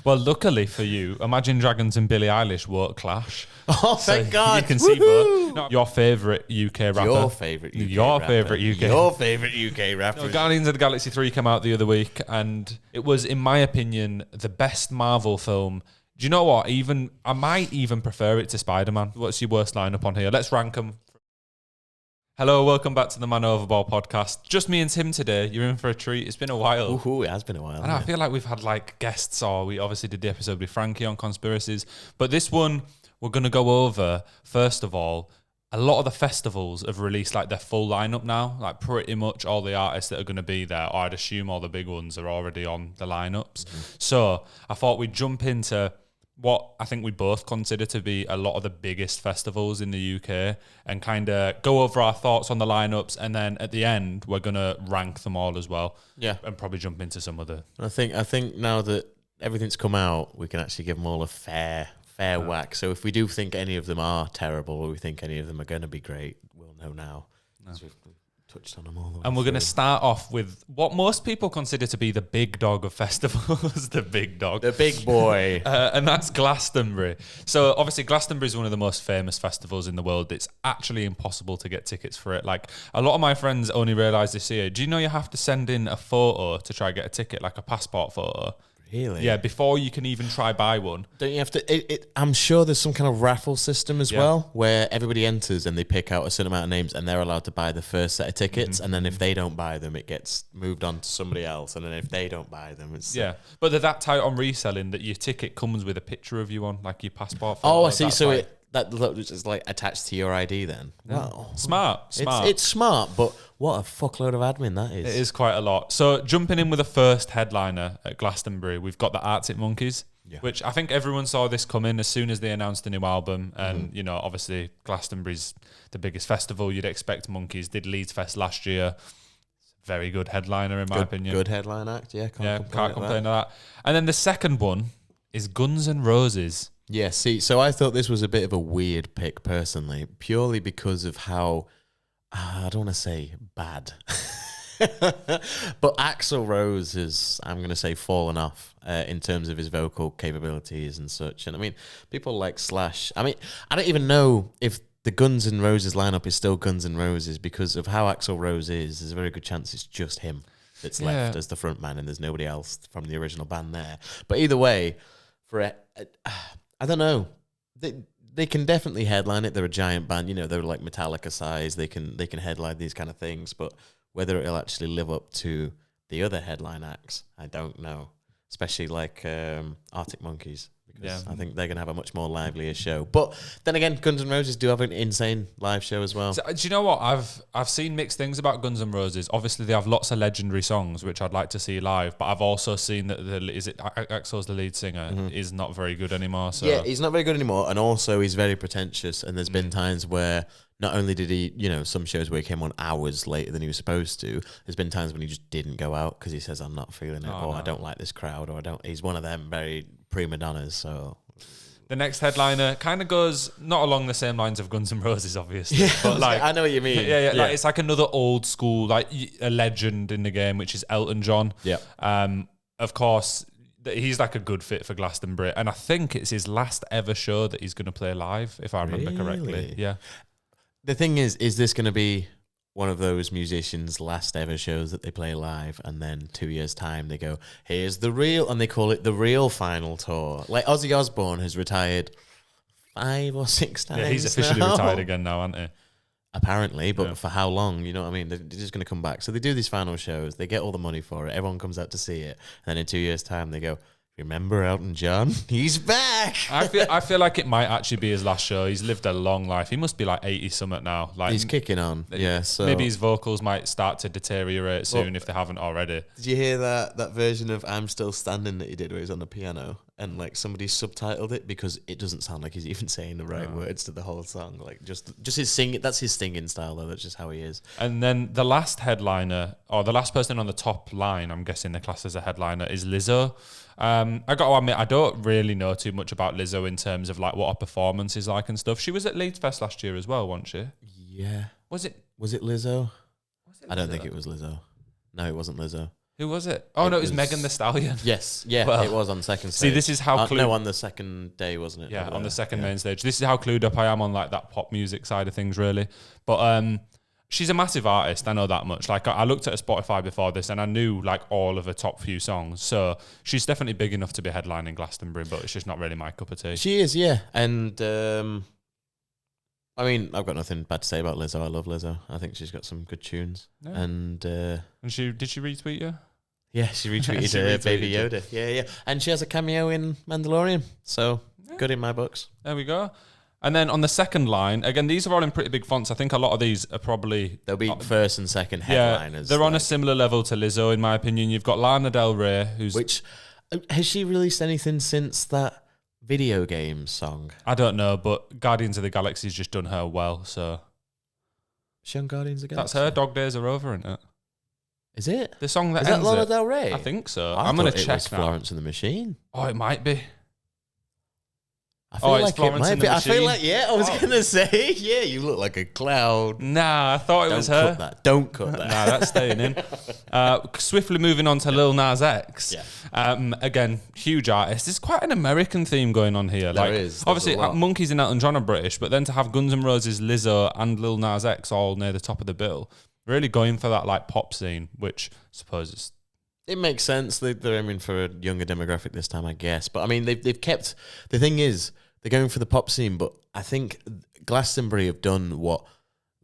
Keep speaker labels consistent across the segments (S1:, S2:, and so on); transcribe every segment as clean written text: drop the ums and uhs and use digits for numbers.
S1: Well, luckily for you, Imagine Dragons and Billie Eilish won't clash.
S2: Oh, thank God.
S1: You can see both. No, your favourite UK rapper.
S2: Your favourite UK
S1: Your
S2: rapper.
S1: favourite UK.
S2: Your favourite UK rapper.
S1: No, Guardians of the Galaxy 3 came out the other week, and it was, in my opinion, the best Marvel film. Do you know what? I might even prefer it to Spider-Man. What's your worst lineup on here? Let's rank them. Hello, welcome back to the Man Overball podcast. Just me and Tim today. You're in for a treat. It's been a while.
S2: Ooh, it has been a while.
S1: And I feel like we've had like guests, or we obviously did the episode with Frankie on conspiracies. But this one, we're going to go over, first of all, a lot of the festivals have released like their full lineup now. Like pretty much all the artists that are going to be there, or I'd assume all the big ones are already on the lineups. So I thought we'd jump into what I think we both consider to be a lot of the biggest festivals in the UK and kind of go over our thoughts on the lineups, and then at the end we're gonna rank them all as well.
S2: Yeah,
S1: and probably jump into some other.
S2: I think now that everything's come out, we can actually give them all a fair whack. So if we do think any of them are terrible, or we think any of them are going to be great, we'll know now. No. So we've touched on them all.
S1: And we're going to start off with what most people consider to be the big dog of festivals, the big dog.
S2: The big boy.
S1: And that's Glastonbury. So obviously Glastonbury is one of the most famous festivals in the world. It's actually impossible to get tickets for it. Like a lot of my friends only realised this year. Do you know you have to send in a photo to try and get a ticket, like a passport photo?
S2: Really?
S1: Yeah, before you can even try buy one.
S2: Don't you have to? I'm sure there's some kind of raffle system as well, where everybody enters and they pick out a certain amount of names, and they're allowed to buy the first set of tickets. And then if they don't buy them, it gets moved on to somebody else. And then if they don't buy them, it's
S1: But they're that tight on reselling that your ticket comes with a picture of you on, like your passport photo.
S2: Oh, I see.
S1: That's
S2: So
S1: like,
S2: that is like attached to your ID then. Wow.
S1: Smart.
S2: It's smart, but what a fuckload of admin that is.
S1: It is quite a lot. So jumping in with the first headliner at Glastonbury, we've got the Arctic Monkeys, which I think everyone saw this coming as soon as they announced the new album. And, you know, obviously Glastonbury's the biggest festival. You'd expect Monkeys. Did Leeds Fest last year. Very good headliner, in my opinion.
S2: Good headline act, yeah.
S1: Can't complain to that. And then the second one is Guns N' Roses.
S2: Yeah, see, so I thought this was a bit of a weird pick personally, purely because of how, I don't want to say bad, but Axl Rose has, I'm going to say, fallen off in terms of his vocal capabilities and such. And I mean, people like Slash, I mean, I don't even know if the Guns N' Roses lineup is still Guns N' Roses because of how Axl Rose is. There's a very good chance it's just him that's left as the front man and there's nobody else from the original band there. But either way, I don't know. They can definitely headline it. They're a giant band, you know. They're like Metallica size. They can headline these kind of things. But whether it'll actually live up to the other headline acts, I don't know. Especially like Arctic Monkeys, because I think they're gonna have a much more livelier show. But then again, Guns N' Roses do have an insane live show as well.
S1: So, do you know what? I've seen mixed things about Guns N' Roses. Obviously, they have lots of legendary songs, which I'd like to see live. But I've also seen that Axl's the lead singer is not very good anymore. So
S2: yeah, he's not very good anymore, and also he's very pretentious. And there's been times where not only did he, you know, some shows where he came on hours later than he was supposed to. There's been times when he just didn't go out because he says, "I'm not feeling it," I don't like this crowd, or I don't. He's one of them very prima donnas. So
S1: the next headliner kind of goes not along the same lines of Guns N' Roses, obviously.
S2: Yeah,
S1: but like
S2: I know what you mean.
S1: Yeah. Like, it's like another old school, like a legend in the game, which is Elton John.
S2: Yeah.
S1: Of course, he's like a good fit for Glastonbury, and I think it's his last ever show that he's going to play live, if I remember correctly. Yeah.
S2: The thing is this going to be one of those musicians' last ever shows that they play live, and then 2 years' time they go, here's the real, and they call it the real final tour. Like Ozzy Osbourne has retired 5 or 6 times.
S1: Yeah, he's officially retired again now, hasn't he?
S2: Apparently, but for how long? You know what I mean? They're just going to come back. So they do these final shows. They get all the money for it. Everyone comes out to see it. And then in 2 years' time, they go, remember Elton John? He's back.
S1: I feel like it might actually be his last show. He's lived a long life. He must be like 80 something now. Like
S2: he's kicking on. Yeah, so
S1: maybe his vocals might start to deteriorate soon if they haven't already.
S2: Did you hear that version of "I'm Still Standing" that he did, where he's on the piano and like somebody subtitled it because it doesn't sound like he's even saying the right words to the whole song. Like just his singing. That's his singing style, though. That's just how he is.
S1: And then the last headliner, or the last person on the top line, I'm guessing the class as a headliner, is Lizzo. I got to admit, I don't really know too much about Lizzo in terms of like what her performance is like and stuff. She was at Leeds Fest last year as well, wasn't she?
S2: Yeah.
S1: Was it
S2: Lizzo? I don't think it was Lizzo. No, it wasn't Lizzo.
S1: Who was it? Oh, no, it was Megan Thee Stallion.
S2: Yes, yeah,
S1: Well,
S2: it was on the second stage.
S1: See, this is how
S2: no, on the second day, wasn't it?
S1: Yeah, on the second main stage. This is how clued up I am on like that pop music side of things, really. But she's a massive artist. I know that much. Like I looked at her Spotify before this, and I knew like all of her top few songs. So she's definitely big enough to be headlining Glastonbury, but it's just not really my cup of tea.
S2: She is, yeah. And I mean, I've got nothing bad to say about Lizzo. I love Lizzo. I think she's got some good tunes. Yeah. And
S1: did she retweet you?
S2: Yeah, she retweeted Baby Yoda. Yeah. And she has a cameo in Mandalorian. So good in my books.
S1: There we go. And then on the second line, again, these are all in pretty big fonts. I think a lot of these are probably...
S2: They'll be first and second headliners.
S1: Yeah, they're on a similar level to Lizzo, in my opinion. You've got Lana Del Rey, who's...
S2: Which, has she released anything since that video game song?
S1: I don't know, but Guardians of the Galaxy's just done her well, so...
S2: Is she on Guardians of the Galaxy?
S1: That's her. Dog Days Are Over, isn't it?
S2: Is it?
S1: The song that
S2: Is
S1: ends
S2: that Lana
S1: it.
S2: Del Rey?
S1: I think so.
S2: I'm
S1: going to check
S2: it was
S1: now.
S2: Florence and the Machine.
S1: Oh, it might be.
S2: I feel
S1: it's
S2: like
S1: Florence
S2: it might
S1: and
S2: be.
S1: the
S2: I feel
S1: Machine.
S2: like, I was going to say, you look like a cloud.
S1: Nah, I thought it was her.
S2: Don't cut that.
S1: Nah, that's staying in. Swiftly moving on to Lil Nas X.
S2: Yeah.
S1: Again, huge artist. There's quite an American theme going on here.
S2: There is.
S1: Obviously, Monkeys and Elton John are British, but then to have Guns N' Roses, Lizzo, and Lil Nas X all near the top of the bill, really going for that like pop scene, which I suppose is...
S2: It makes sense. They're aiming for a younger demographic this time, I guess. But I mean, they've kept... The thing is, they're going for the pop scene, but I think Glastonbury have done what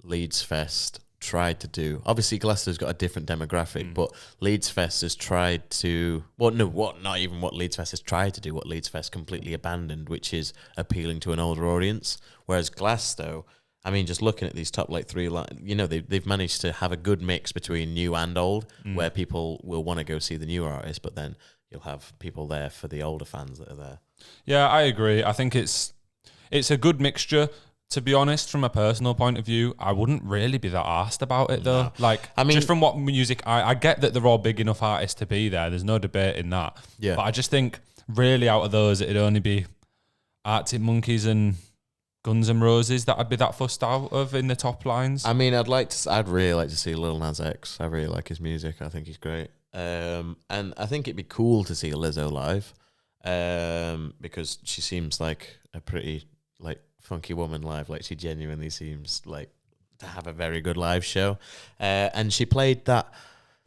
S2: Leeds Fest tried to do. Obviously, Glastonbury's got a different demographic, but Leeds Fest has tried to... not even what Leeds Fest has tried to do, what Leeds Fest completely abandoned, which is appealing to an older audience. Whereas Glasgow, I mean, just looking at these top like three, they've managed to have a good mix between new and old, where people will want to go see the newer artists, but then you'll have people there for the older fans that are there.
S1: Yeah, I agree. I think it's a good mixture. To be honest, from a personal point of view, I wouldn't really be that arsed about it though. No. Like, I mean, just from what music, I get that they're all big enough artists to be there. There's no debate in that. Yeah. But I just think really out of those, it'd only be Arctic Monkeys and Guns N' Roses that I'd be that fussed out of in the top lines.
S2: I mean, I'd really like to see Lil Nas X. I really like his music. I think he's great. And I think it'd be cool to see Lizzo live. Because she seems like a pretty like funky woman live. Like she genuinely seems like to have a very good live show. And she played that.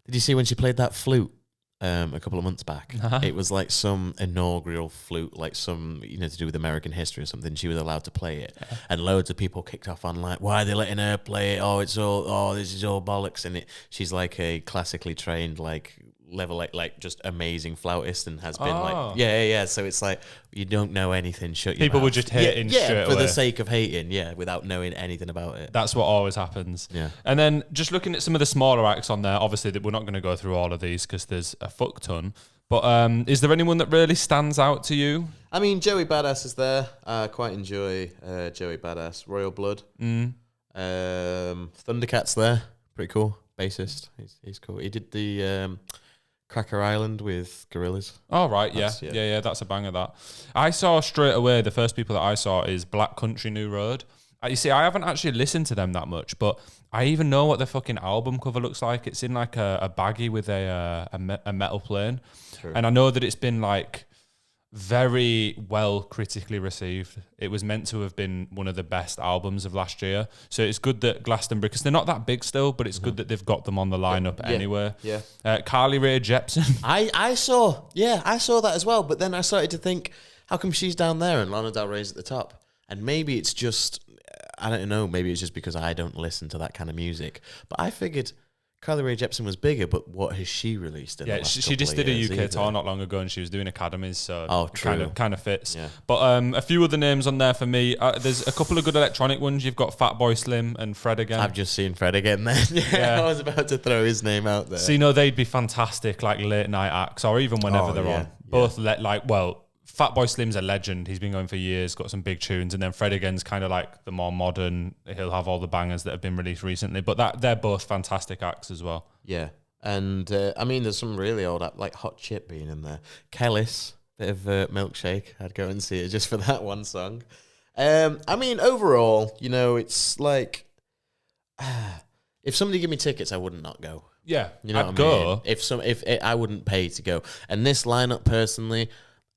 S2: Did you see when she played that flute a couple of months back? It was like some inaugural flute, like some to do with American history or something. She was allowed to play it, and loads of people kicked off on like, why are they letting her play it? This is all bollocks. And she's like a classically trained level like just amazing flautist and has been so it's like you don't know anything, shut your
S1: people
S2: mouth.
S1: were just hating straight
S2: for
S1: away.
S2: the sake of hating, without knowing anything about it.
S1: That's what always happens. And then just looking at some of the smaller acts on there, obviously that we're not going to go through all of these because there's a fuck ton, but is there anyone that really stands out to you?
S2: I mean, Joey Badass is there. I quite enjoy Joey Badass. Royal Blood. Thundercat's there, pretty cool bassist. He's cool. He did the Cracker Island with Gorillaz.
S1: Oh, right, yeah, that's a banger, that. I saw straight away, the first people that I saw is Black Country New Road. You see, I haven't actually listened to them that much, but I even know what the fucking album cover looks like. It's in like a baggie with a metal plane. True. And I know that it's been like very well critically received. It was meant to have been one of the best albums of last year. So it's good that Glastonbury, because they're not that big still, but it's good that they've got them on the lineup anyway. Yeah. Carly Rae Jepsen.
S2: I saw that as well. But then I started to think, how come she's down there and Lana Del Rey's at the top? And maybe it's just, I don't know, maybe it's just because I don't listen to that kind of music. But I figured Carly Rae Jepsen was bigger, but what has she released in the last
S1: she just did
S2: a
S1: UK tour not long ago, and she was doing academies, so
S2: true.
S1: kind of fits. Yeah. But a few other names on there for me. There's a couple of good electronic ones. You've got Fatboy Slim and Fred again.
S2: I've just seen Fred again then. I was about to throw his name out there.
S1: So they'd be fantastic, like late night acts, or even whenever they're on. Both Fatboy Slim's a legend. He's been going for years, got some big tunes. And then Fred again's kind of like the more modern. He'll have all the bangers that have been released recently. But they're both fantastic acts as well.
S2: Yeah. And, I mean, there's some really old acts, like Hot Chip being in there. Kellis, bit of Milkshake. I'd go and see it just for that one song. I mean, overall, it's like... if somebody gave me tickets, I wouldn't not go.
S1: Yeah,
S2: You know
S1: I'd
S2: what
S1: go.
S2: I mean? If I wouldn't pay to go, and this lineup personally,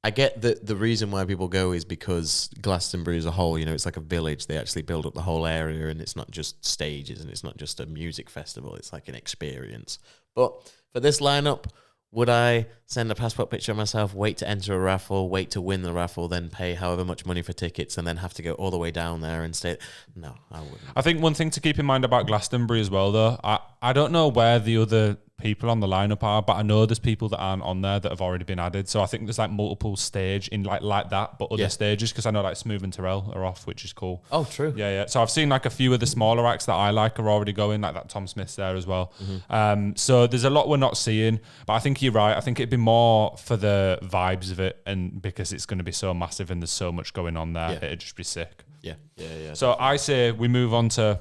S2: I get that the reason why people go is because Glastonbury as a whole, you know, it's like a village. They actually build up the whole area, and it's not just stages, and it's not just a music festival. It's like an experience. But for this lineup, would I send a passport picture of myself, wait to enter a raffle, wait to win the raffle, then pay however much money for tickets, and then have to go all the way down there and stay? No, I wouldn't.
S1: I think one thing to keep in mind about Glastonbury as well, though, I don't know where the other people on the lineup are, but I know there's people that aren't on there that have already been added. So I think there's like multiple stage in like that, but other stages, because I know like Smooth and Terrell are off, which is cool.
S2: Oh, true.
S1: Yeah. So I've seen like a few of the smaller acts that I like are already going, like that Tom Smith's there as well. So there's a lot we're not seeing, but I think you're right. I think it'd be more for the vibes of it, and because it's going to be so massive and there's so much going on there, it'd just be sick.
S2: Yeah.
S1: So I say we move on to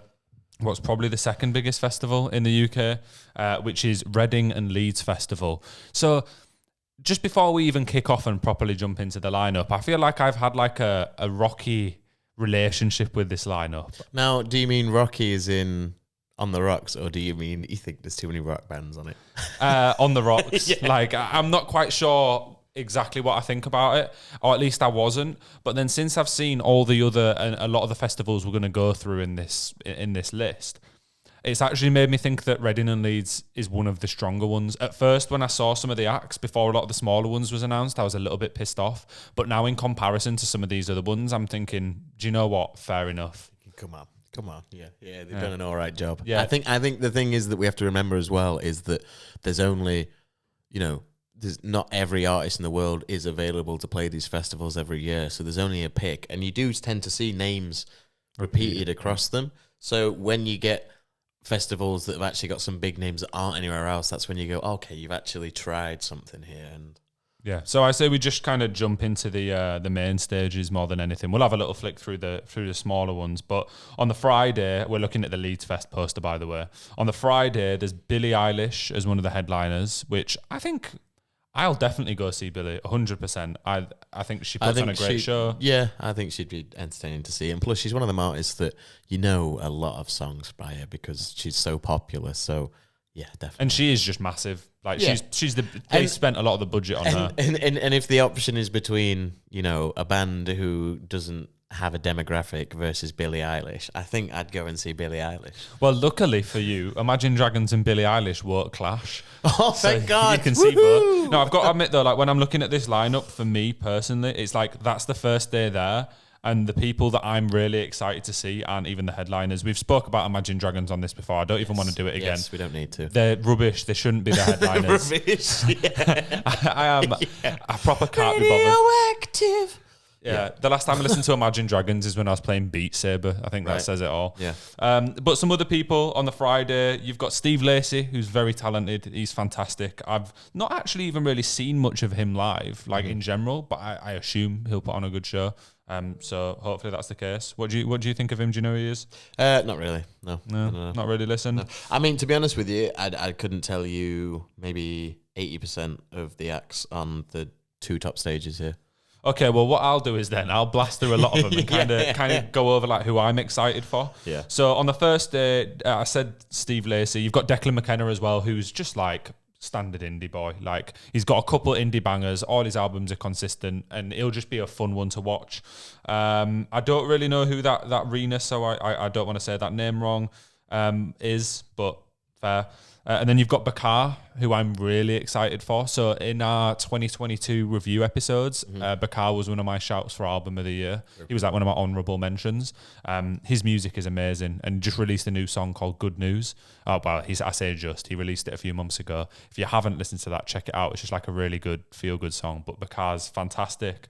S1: what's probably the second biggest festival in the UK, which is Reading and Leeds Festival. So just before we even kick off and properly jump into the lineup, I feel like I've had like a rocky relationship with this lineup.
S2: Now, do you mean Rocky is in On the Rocks, or do you mean you think there's too many rock bands on it?
S1: On the Rocks. Like, I'm not quite sure exactly what I think about it, or at least I wasn't. But then since I've seen all the other and a lot of the festivals we're going to go through in this list, it's actually made me think that Reading and Leeds is one of the stronger ones. At first, when I saw some of the acts before a lot of the smaller ones was announced, I was a little bit pissed off. But now in comparison to some of these other ones, I'm thinking, do you know what? Fair enough.
S2: Come on. Yeah, they've done an all right job.
S1: Yeah.
S2: I think the thing is that we have to remember as well is that there's only, there's not every artist in the world is available to play these festivals every year. So there's only a pick, and you do tend to see names repeated across them. So when you get festivals that have actually got some big names that aren't anywhere else, that's when you go, okay, you've actually tried something here. And
S1: yeah, so I say we just kind of jump into the main stages more than anything. We'll have a little flick through the smaller ones, but on the Friday, we're looking at the Leeds Fest poster, by the way. On the Friday, there's Billie Eilish as one of the headliners, which I think I'll definitely go see Billie, 100%. I think she puts on a great show.
S2: Yeah, I think she'd be entertaining to see. And plus, she's one of them artists that you know a lot of songs by her because she's so popular. So, yeah, definitely.
S1: And she is just massive. Like, they spent a lot of the budget on her.
S2: And if the option is between, a band who doesn't have a demographic versus Billie Eilish, I think I'd go and see Billie Eilish.
S1: Well, luckily for you, Imagine Dragons and Billie Eilish won't clash.
S2: Oh, thank God.
S1: You can see both. No, I've got to admit though, like when I'm looking at this lineup, for me personally, it's like that's the first day there, and the people that I'm really excited to see aren't even the headliners. We've spoke about Imagine Dragons on this before. I don't even want to do it again.
S2: Yes, we don't need to.
S1: They're rubbish. They shouldn't be the headliners.
S2: Rubbish. Yeah.
S1: I am. I proper can't be bothered.
S2: Radioactive.
S1: Yeah, the last time I listened to Imagine Dragons is when I was playing Beat Saber. I think that says it all.
S2: Yeah.
S1: But some other people on the Friday, you've got Steve Lacey, who's very talented. He's fantastic. I've not actually even really seen much of him live, like in general, but I assume he'll put on a good show. So hopefully that's the case. What do you think of him? Do you know who he is?
S2: Not really. No.
S1: Not really. Listen.
S2: No. I mean, to be honest with you, I couldn't tell you maybe 80% of the acts on the two top stages here.
S1: Okay, well, what I'll do is then I'll blast through a lot of them and kind of go over like who I'm excited for.
S2: Yeah.
S1: So on the first day, I said Steve Lacey. You've got Declan McKenna as well, who's just like standard indie boy. Like he's got a couple indie bangers. All his albums are consistent, and it'll just be a fun one to watch. I don't really know who that Rena, so I don't want to say that name wrong. Is, but fair. And then you've got Bakar, who I'm really excited for. So in our 2022 review episodes, Bakar was one of my shouts for album of the year. He was like one of my honourable mentions. His music is amazing, and just released a new song called Good News. Oh, well, he released it a few months ago. If you haven't listened to that, check it out. It's just like a really good, feel-good song. But Bakar's fantastic.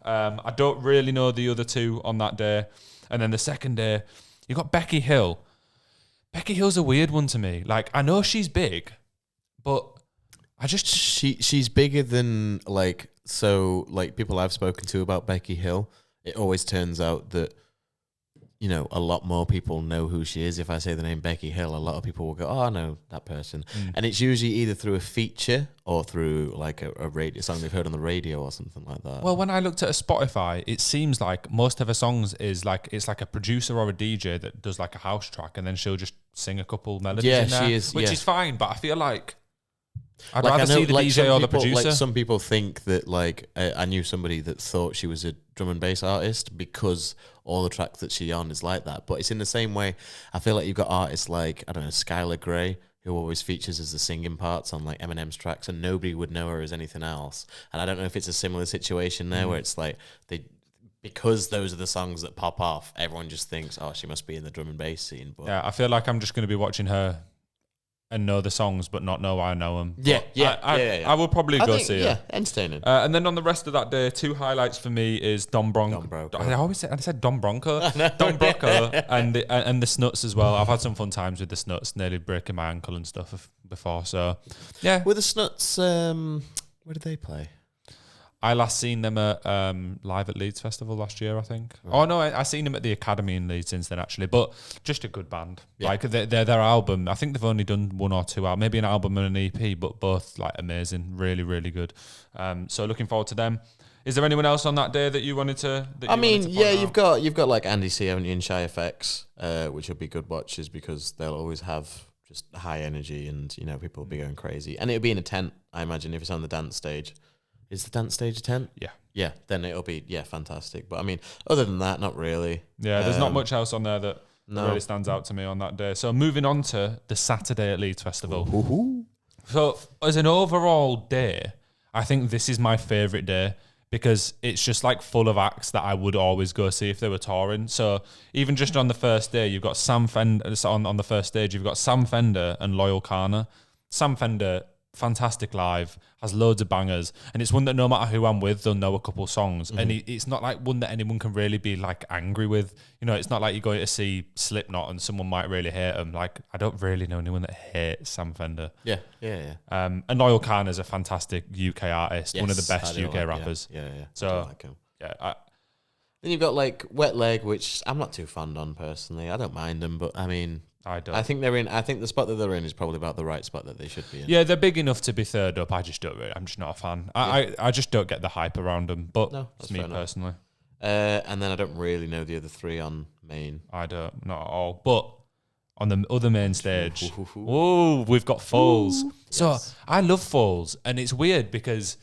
S1: I don't really know the other two on that day. And then the second day, you've got Becky Hill. Becky Hill's a weird one to me. Like, I know she's big, but I just...
S2: She's bigger than, people I've spoken to about Becky Hill. It always turns out that, you know, a lot more people know who she is. If I say the name Becky Hill, a lot of people will go, oh, I know that person. And it's usually either through a feature or through like a radio song they've heard on the radio or something like that.
S1: Well, when I looked at her Spotify, it seems like most of her songs is like, it's like a producer or a DJ that does like a house track, and then she'll just sing a couple melodies in there, which is fine. But I feel like I'd rather see the DJ or the producer.
S2: Like some people think that, like, I knew somebody that thought she was a drum and bass artist because all the tracks that she's on is like that. But it's in the same way, I feel like you've got artists like, I don't know, Skylar Grey, who always features as the singing parts on like Eminem's tracks, and nobody would know her as anything else. And I don't know if it's a similar situation there where it's like because those are the songs that pop off, everyone just thinks, oh, she must be in the drum and bass scene. But
S1: yeah, I feel like I'm just going to be watching her and know the songs, but not know I know them.
S2: Yeah.
S1: I will probably go see her.
S2: Yeah, entertaining.
S1: And then on the rest of that day, 2 highlights for me is Don Bronco. I said Don Bronco. Don Bronco and the Snuts as well. I've had some fun times with the Snuts, nearly breaking my ankle and stuff before. So, yeah.
S2: With the Snuts, where did they play?
S1: I last seen them at live at Leeds Festival last year, I think. Right. Oh no, I seen them at the Academy in Leeds since then actually. But just a good band. Yeah. Like their album, I think they've only done 1 or 2 out, maybe an album and an EP, but both like amazing, really, really good. So looking forward to them. Is there anyone else on that day that you wanted to?
S2: You've got like Andy C and Shy FX, which will be good watches because they'll always have just high energy and you know people will be going crazy. And it'll be in a tent, I imagine, if it's on the dance stage. Is the dance stage a tent?
S1: Yeah.
S2: Yeah, then it'll be, fantastic. But I mean, other than that, not really.
S1: Yeah, there's not much else on there that really stands out to me on that day. So moving on to the Saturday at Leeds Festival.
S2: Ooh.
S1: So as an overall day, I think this is my favourite day because it's just like full of acts that I would always go see if they were touring. So even just on the first day, you've got Sam Fender, on the first stage, you've got Sam Fender and Loyal Kana. Sam Fender, fantastic live, has loads of bangers, and it's one that no matter who I'm with, they'll know a couple songs. And it's not like one that anyone can really be like angry with. You know, it's not like you're going to see Slipknot and someone might really hate them. Like, I don't really know anyone that hates Sam Fender.
S2: Yeah.
S1: And Loyal Khan is a fantastic UK artist, one of the best UK rappers.
S2: Yeah.
S1: So,
S2: like him.
S1: Yeah.
S2: Then you've got like Wet Leg, which I'm not too fond on personally. I don't mind them, but I mean,
S1: I don't.
S2: I think the spot that they're in is probably about the right spot that they should be in.
S1: Yeah, they're big enough to be third up. I'm just not a fan. I just don't get the hype around them. But that's me personally.
S2: And then I don't really know the other 3 on main.
S1: I don't, not at all. But on the other main stage, we've got Foals. So I love Foals, and it's weird because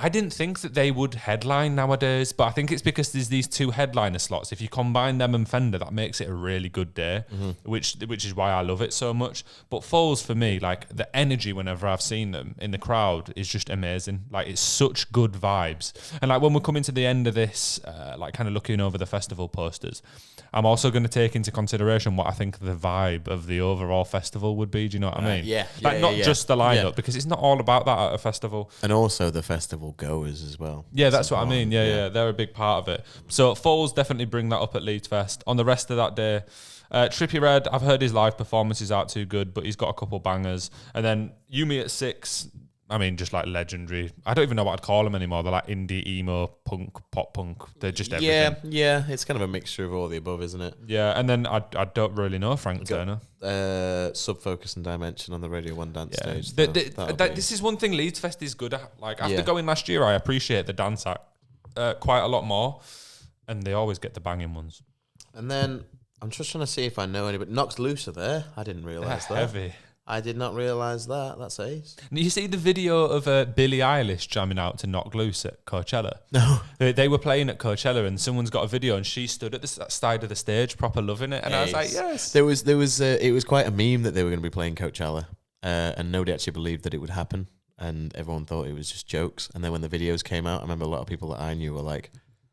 S1: I didn't think that they would headline nowadays, but I think it's because there's these 2 headliner slots. If you combine them and Fender, that makes it a really good day, which is why I love it so much. But Foals, for me, like the energy whenever I've seen them in the crowd is just amazing. Like it's such good vibes. And like when we're coming to the end of this, like kind of looking over the festival posters, I'm also going to take into consideration what I think the vibe of the overall festival would be. Do you know what I mean? Not just the lineup, because it's not all about that at a festival.
S2: And also the festival goers as well.
S1: Yeah, that's what I mean. Yeah, they're a big part of it. So Foals definitely bring that up at Leeds Fest. On the rest of that day, Trippie Redd, I've heard his live performances aren't too good, but he's got a couple bangers. And then Yumi at 6, I mean, just like legendary. I don't even know what I'd call them anymore. They're like indie, emo, punk, pop punk. They're just everything.
S2: Yeah. It's kind of a mixture of all the above, isn't it?
S1: Yeah, and then I don't really know Frank Turner.
S2: Subfocus and Dimension on the Radio 1 dance stage.
S1: This is one thing Leeds Fest is good at. Like after going last year, I appreciate the dance act quite a lot more, and they always get the banging ones.
S2: And then I'm just trying to see if I know anybody. Knox Loose are there. I didn't realise that.
S1: Heavy.
S2: I did not realise that. That's ace.
S1: You see the video of Billie Eilish jamming out to Knock Loose at Coachella?
S2: No.
S1: They were playing at Coachella and someone's got a video and she stood at the side of the stage proper loving it. And I was like, yes.
S2: There was it was quite a meme that they were going to be playing Coachella and nobody actually believed that it would happen. And everyone thought it was just jokes. And then when the videos came out, I remember a lot of people that I knew were like,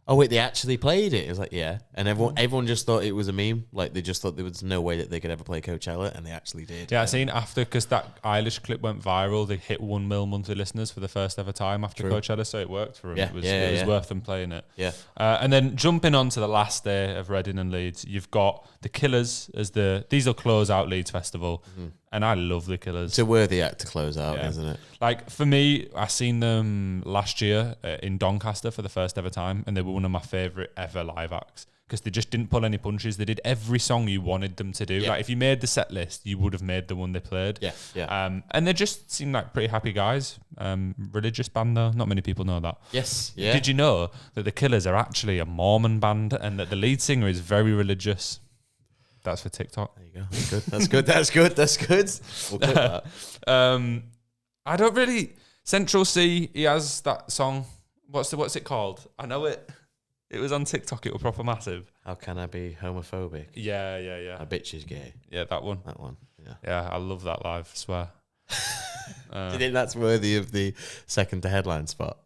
S2: oh wait, they actually played it. It was like, yeah. And everyone just thought it was a meme. Like they just thought there was no way that they could ever play Coachella, and they actually did.
S1: Yeah, I seen after, because that Eilish clip went viral, they hit 1 mil monthly listeners for the first ever time after Coachella, so it worked for them.
S2: Yeah,
S1: it was worth them playing it.
S2: Yeah.
S1: And then jumping on to the last day of Reading and Leeds, you've got the Killers as these will close out Leeds Festival. and I love the Killers.
S2: It's a worthy act to close out, isn't it?
S1: Like, for me, I seen them last year in Doncaster for the first ever time, and they were one of my favourite ever live acts because they just didn't pull any punches. They did every song you wanted them to do.
S2: Yeah.
S1: Like, if you made the set list, you would have made the one they played.
S2: Yeah.
S1: And they just seem like pretty happy guys. Religious band, though. Not many people know that.
S2: Yes. Yeah.
S1: Did you know that the Killers are actually a Mormon band and that the lead singer is very religious? That's for TikTok.
S2: There you go. That's good. That's good. That's good. We'll clip that.
S1: I don't really... Central C, he has that song. What's it called? I know it. It was on TikTok. It was proper massive.
S2: How can I be homophobic?
S1: Yeah.
S2: A bitch is gay.
S1: Yeah, that one.
S2: That one. Yeah.
S1: Yeah, I love that live, I swear.
S2: Do you think that's worthy of the second to headline spot?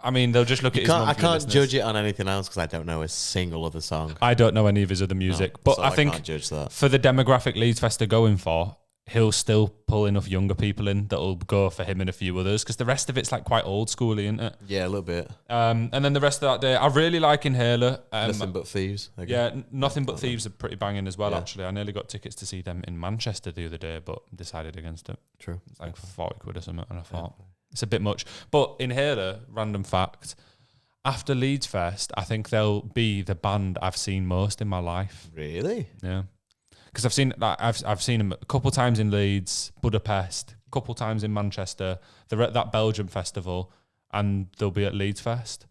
S1: I mean, they'll just look at his monthly
S2: I can't
S1: listeners.
S2: judge it on anything else because I don't know a single other song.
S1: I don't know any of his other music, but
S2: so
S1: I think
S2: can't judge that.
S1: for the demographic Leeds Fest are going for, he'll still pull enough younger people in that'll go for him and a few others because the rest of it's like quite old schooly, isn't it?
S2: Yeah, a little bit.
S1: And then the rest of that day, I really like Inhaler.
S2: Nothing But Thieves. Again.
S1: Yeah, Nothing But Thieves are pretty banging as well,
S2: Yeah.
S1: actually. I nearly got tickets to see them in Manchester the other day, but decided against it.
S2: True.
S1: It's like 40 quid or something, and I thought, it's a bit much. But Inhaler, random fact, after Leeds Fest, I think they'll be the band I've seen most in my life.
S2: Really?
S1: Yeah. Because I've seen them a couple times in Leeds, Budapest, a couple times in Manchester. They're at that Belgium festival, and they'll be at Leeds Fest.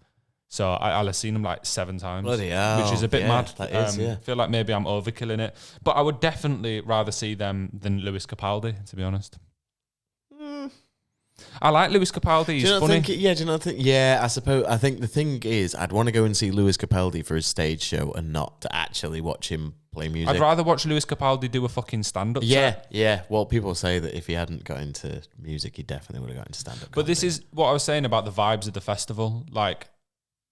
S1: So I'll have seen them like 7 times,
S2: Bloody hell.
S1: which is a bit mad.
S2: That is,
S1: I feel like maybe I'm overkilling it, but I would definitely rather see them than Lewis Capaldi, to be honest. I like Lewis Capaldi. He's funny.
S2: do you not think? Yeah, I suppose. I think the thing is, I'd want to go and see Lewis Capaldi for his stage show and not to actually watch him play music.
S1: I'd rather watch Lewis Capaldi do a fucking stand-up set.
S2: Yeah. Well, people say that if he hadn't got into music, he definitely would have got into stand-up.
S1: But this is what I was saying about the vibes of the festival. Like,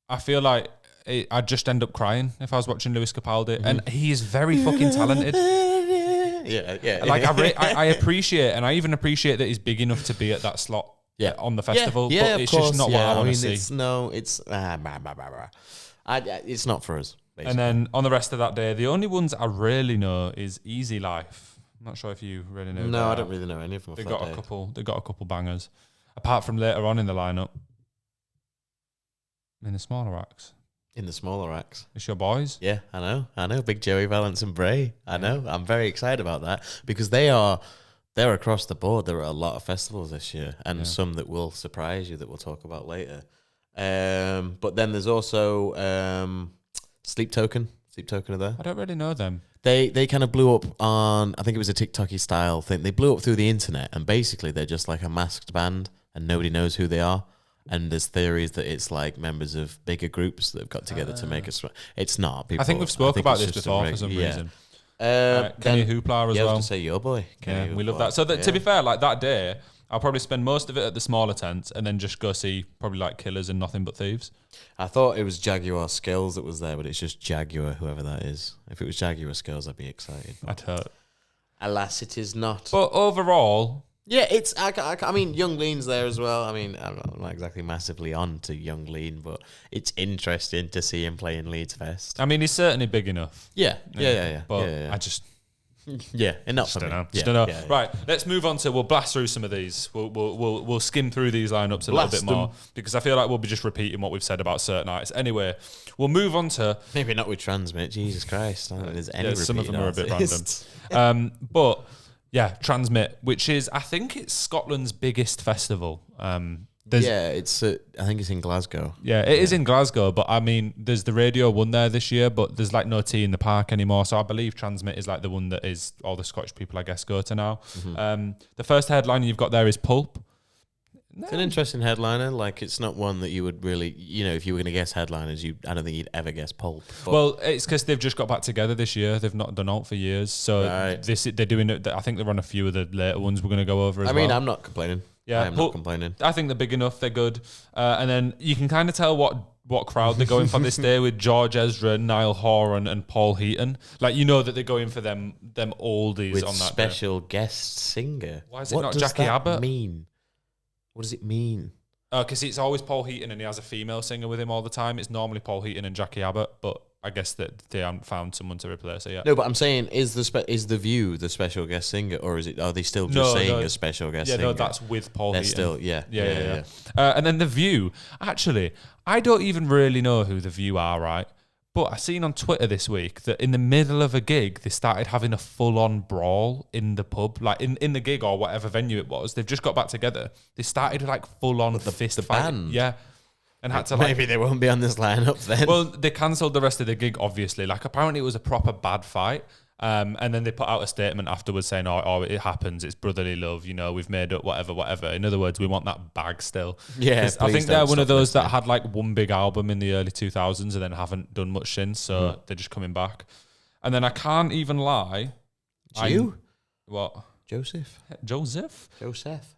S1: I feel like I'd just end up crying if I was watching Lewis Capaldi, and he is very fucking talented.
S2: Yeah.
S1: Like, I appreciate, and I even appreciate that he's big enough to be at that slot on the festival.
S2: Yeah,
S1: but it's just not what I want to see.
S2: It's not for us. Basically.
S1: And then on the rest of that day, the only ones I really know is Easy Life. I'm not sure if you really know.
S2: No, I don't really know any of them.
S1: They got a couple bangers, apart from later on in the lineup. In the smaller acts.
S2: In the smaller acts.
S1: It's your boys.
S2: Yeah, I know. Big Joey Valance and Bray. I know. I'm very excited about that because they're across the board. There are a lot of festivals this year and some that will surprise you that we'll talk about later. But then there's also Sleep Token. Sleep Token are there.
S1: I don't really know them.
S2: They kind of blew up on, I think it was a TikTok-y style thing. They blew up through the internet and basically they're just like a masked band and nobody knows who they are. And there's theories that it's like members of bigger groups that have got together to make us. It's not. People,
S1: I think we've spoke about
S2: it's
S1: this
S2: just
S1: before for some reason.
S2: Kenny
S1: Kenny Hoopla as
S2: I was
S1: well.
S2: going to say your boy. Kenny
S1: We love
S2: Hoopla.
S1: that. So to be fair, like that day, I'll probably spend most of it at the smaller tents and then just go see probably like Killers and Nothing But Thieves.
S2: I thought it was Jaguar Skills that was there, but it's just Jaguar, whoever that is. If it was Jaguar Skills, I'd be excited.
S1: I'd hurt.
S2: Alas, it is not.
S1: But overall...
S2: Yeah, it's. I mean, Young Lean's there as well. I mean, I'm not exactly massively on to Young Lean, but it's interesting to see him play in Leeds Fest.
S1: I mean, he's certainly big enough.
S2: Yeah.
S1: But
S2: yeah.
S1: I just...
S2: and not for me.
S1: Don't know. Yeah. Right, let's move on to. We'll blast through some of these. We'll skim through these lineups a little bit more because I feel like we'll be just repeating what we've said about certain artists. Anyway, we'll move on to
S2: maybe not with Transmit. Jesus Christ, I don't think there's any.
S1: Some of them are a bit
S2: artists.
S1: random. But yeah, Transmit, which is I think it's Scotland's biggest festival.
S2: It's. I think it's in Glasgow.
S1: Yeah, it is in Glasgow, but I mean, there's the Radio 1 there this year, but there's like no tea in the park anymore. So I believe Transmit is like the one that is all the Scottish people, I guess, go to now. Mm-hmm. The first headline you've got there is Pulp.
S2: It's an interesting headliner. Like, it's not one that you would really, if you were going to guess headliners, I don't think you'd ever guess Pulp. But
S1: well, it's because they've just got back together this year. They've not done alt for years, so they're doing it. I think they're on a few of the later ones we're going to go over. I
S2: mean, I'm not complaining.
S1: Yeah,
S2: I'm not complaining.
S1: I think they're big enough. They're good, and then you can kind of tell what crowd they're going for this day with George Ezra, Niall Horan, and Paul Heaton. Like, you know that they're going for them oldies
S2: with
S1: on that
S2: special guest singer.
S1: Why is it not Jackie Abbott?
S2: What does it mean?
S1: Because it's always Paul Heaton and he has a female singer with him all the time. It's normally Paul Heaton and Jackie Abbott, but I guess that they haven't found someone to replace her yet.
S2: No, but I'm saying, is the View the special guest singer, or are they still just saying a special guest singer?
S1: Yeah, no, that's with Paul
S2: They're
S1: Heaton.
S2: still, yeah.
S1: And then The View. Actually, I don't even really know who The View are, right? But I seen on Twitter this week that in the middle of a gig, they started having a full-on brawl in the pub, like in the gig or whatever venue it was. They've just got back together. They started like full-on fist
S2: the
S1: fight.
S2: band?
S1: Yeah. And had to like...
S2: Maybe they won't be on this lineup then.
S1: Well, they cancelled the rest of the gig, obviously. Like, apparently it was a proper bad fight. And then they put out a statement afterwards saying, oh, it happens. It's brotherly love. You know, we've made up whatever. In other words, we want that bag still.
S2: Yeah,
S1: I think they're one of those that had like one big album in the early 2000s and then haven't done much since. So they're just coming back. And then I can't even lie. What?
S2: Joseph?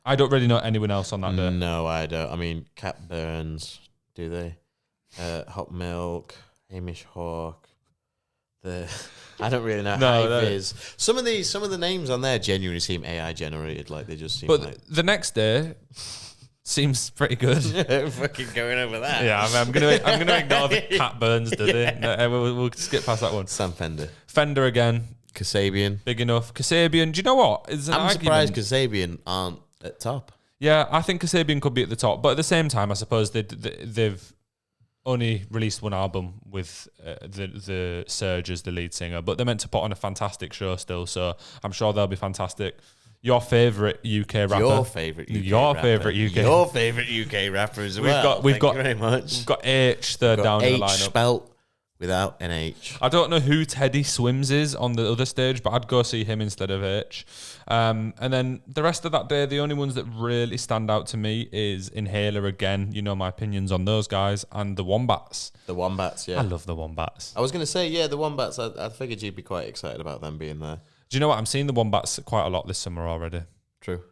S1: I don't really know anyone else on that day.
S2: No, I don't. I mean, Cat Burns, do they? Hot Milk, Hamish Hawk. I don't really know how it is. Some of the names on there genuinely seem AI generated, like they just seem.
S1: But
S2: like
S1: the next day seems pretty good.
S2: Fucking going over that.
S1: Yeah, I'm gonna ignore the Cat Burns. Did it? No, we'll skip past that one.
S2: Sam Fender.
S1: Fender again.
S2: Kasabian.
S1: Big enough. Kasabian. Do you know what?
S2: I'm surprised Kasabian aren't at top.
S1: Yeah, I think Kasabian could be at the top, but at the same time, I suppose they've only released one album with the Surge as the lead singer, but they're meant to put on a fantastic show still, so I'm sure they'll be fantastic. Your favourite UK rapper.
S2: Your favourite UK rapper as well. Thank you very much.
S1: We've got H third down in the lineup.
S2: Spelt without an H.
S1: I don't know who Teddy Swims is on the other stage, but I'd go see him instead of H. And then the rest of that day, the only ones that really stand out to me is Inhaler again. You know my opinions on those guys, and the Wombats.
S2: The Wombats, yeah.
S1: I love the Wombats.
S2: I was going to say, yeah, the Wombats. I figured you'd be quite excited about them being there.
S1: Do you know what? I'm seeing the Wombats quite a lot this summer already.
S2: True.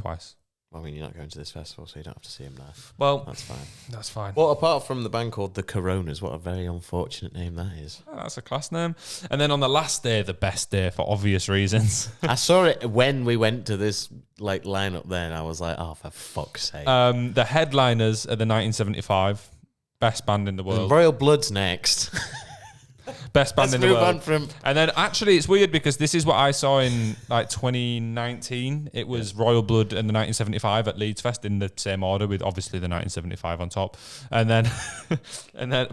S1: Twice.
S2: I mean, you're not going to this festival, so you don't have to see them now.
S1: Well,
S2: that's fine.
S1: Well,
S2: Well, apart from the band called the Coronas, what a very unfortunate name that is.
S1: Oh, that's a class name. And then on the last day, the best day for obvious reasons.
S2: I saw it when we went to this like lineup there, and I was like, oh, for fuck's sake.
S1: The headliners are the 1975 best band in the world.
S2: Royal Blood's next.
S1: Best band in the world.
S2: From
S1: And then actually it's weird because this is what I saw in like 2019. It was Royal Blood and the 1975 at Leeds Fest in the same order with obviously the 1975 on top. And then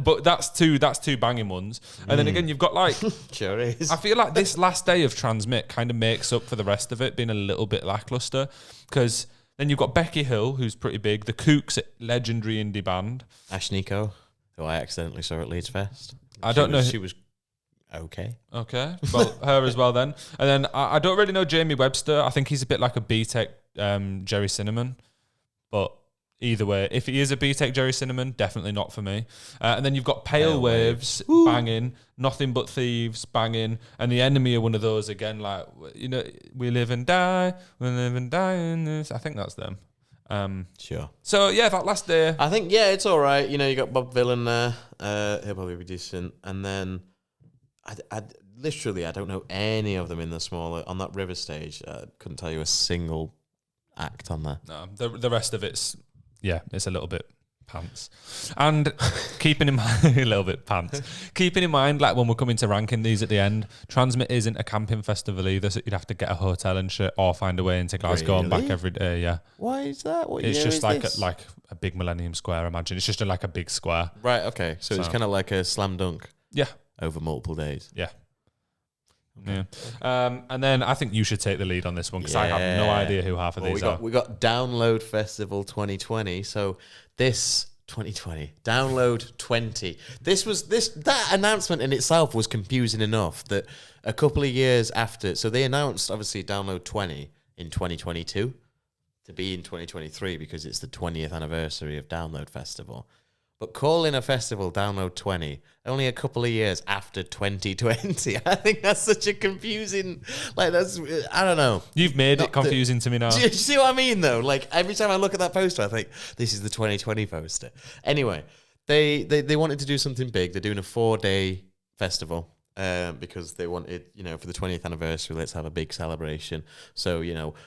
S1: but that's two banging ones. And then again you've got like
S2: sure is.
S1: I feel like this last day of Transmit kind of makes up for the rest of it being a little bit lackluster because then you've got Becky Hill, who's pretty big, the Kooks, legendary indie band.
S2: Ash Nico, who I accidentally saw at Leeds Fest.
S1: I don't know.
S2: She was okay.
S1: Okay. Well, her as well then. And then I don't really know Jamie Webster. I think he's a bit like a B-Tech Jerry Cinnamon. But either way, if he is a B-Tech Jerry Cinnamon, definitely not for me. And then you've got Pale Waves banging, Nothing But Thieves banging, and The Enemy are one of those again, like, you know, we live and die in this. I think that's them.
S2: Sure.
S1: So yeah, that last day,
S2: I think it's all right. You know, you got Bob Villan there. He'll probably be decent. And then, I literally don't know any of them in the smaller on that River stage. Couldn't tell you a single act on there.
S1: no, the rest of it's a little bit pants. And keeping in mind a little bit pants. Keeping in mind, like when we're coming to ranking these at the end, Transmit isn't a camping festival either, so you'd have to get a hotel and shit, or find a way into Glasgow and back every day. Yeah.
S2: Why is that? What
S1: It's
S2: year
S1: just
S2: is
S1: like
S2: this?
S1: a big Millennium Square. Imagine it's just like a big square.
S2: Right. Okay. So it's kind of like a slam dunk.
S1: Yeah.
S2: Over multiple days.
S1: Yeah. Yeah. And then I think you should take the lead on this one because I have no idea who half of these are.
S2: We got Download Festival 2020. So this 2020 Download 20. That announcement in itself was confusing enough that a couple of years after, so they announced obviously Download 20 in 2022 to be in 2023 because it's the 20th anniversary of Download Festival. But calling a festival Download 20 only a couple of years after 2020, I think that's such a confusing, I don't know.
S1: You've made it confusing to me now.
S2: Do you see what I mean, though? Like, every time I look at that poster, I think, this is the 2020 poster. Anyway, they wanted to do something big. They're doing a 4-day festival. because they wanted, for the 20th anniversary, let's have a big celebration. So,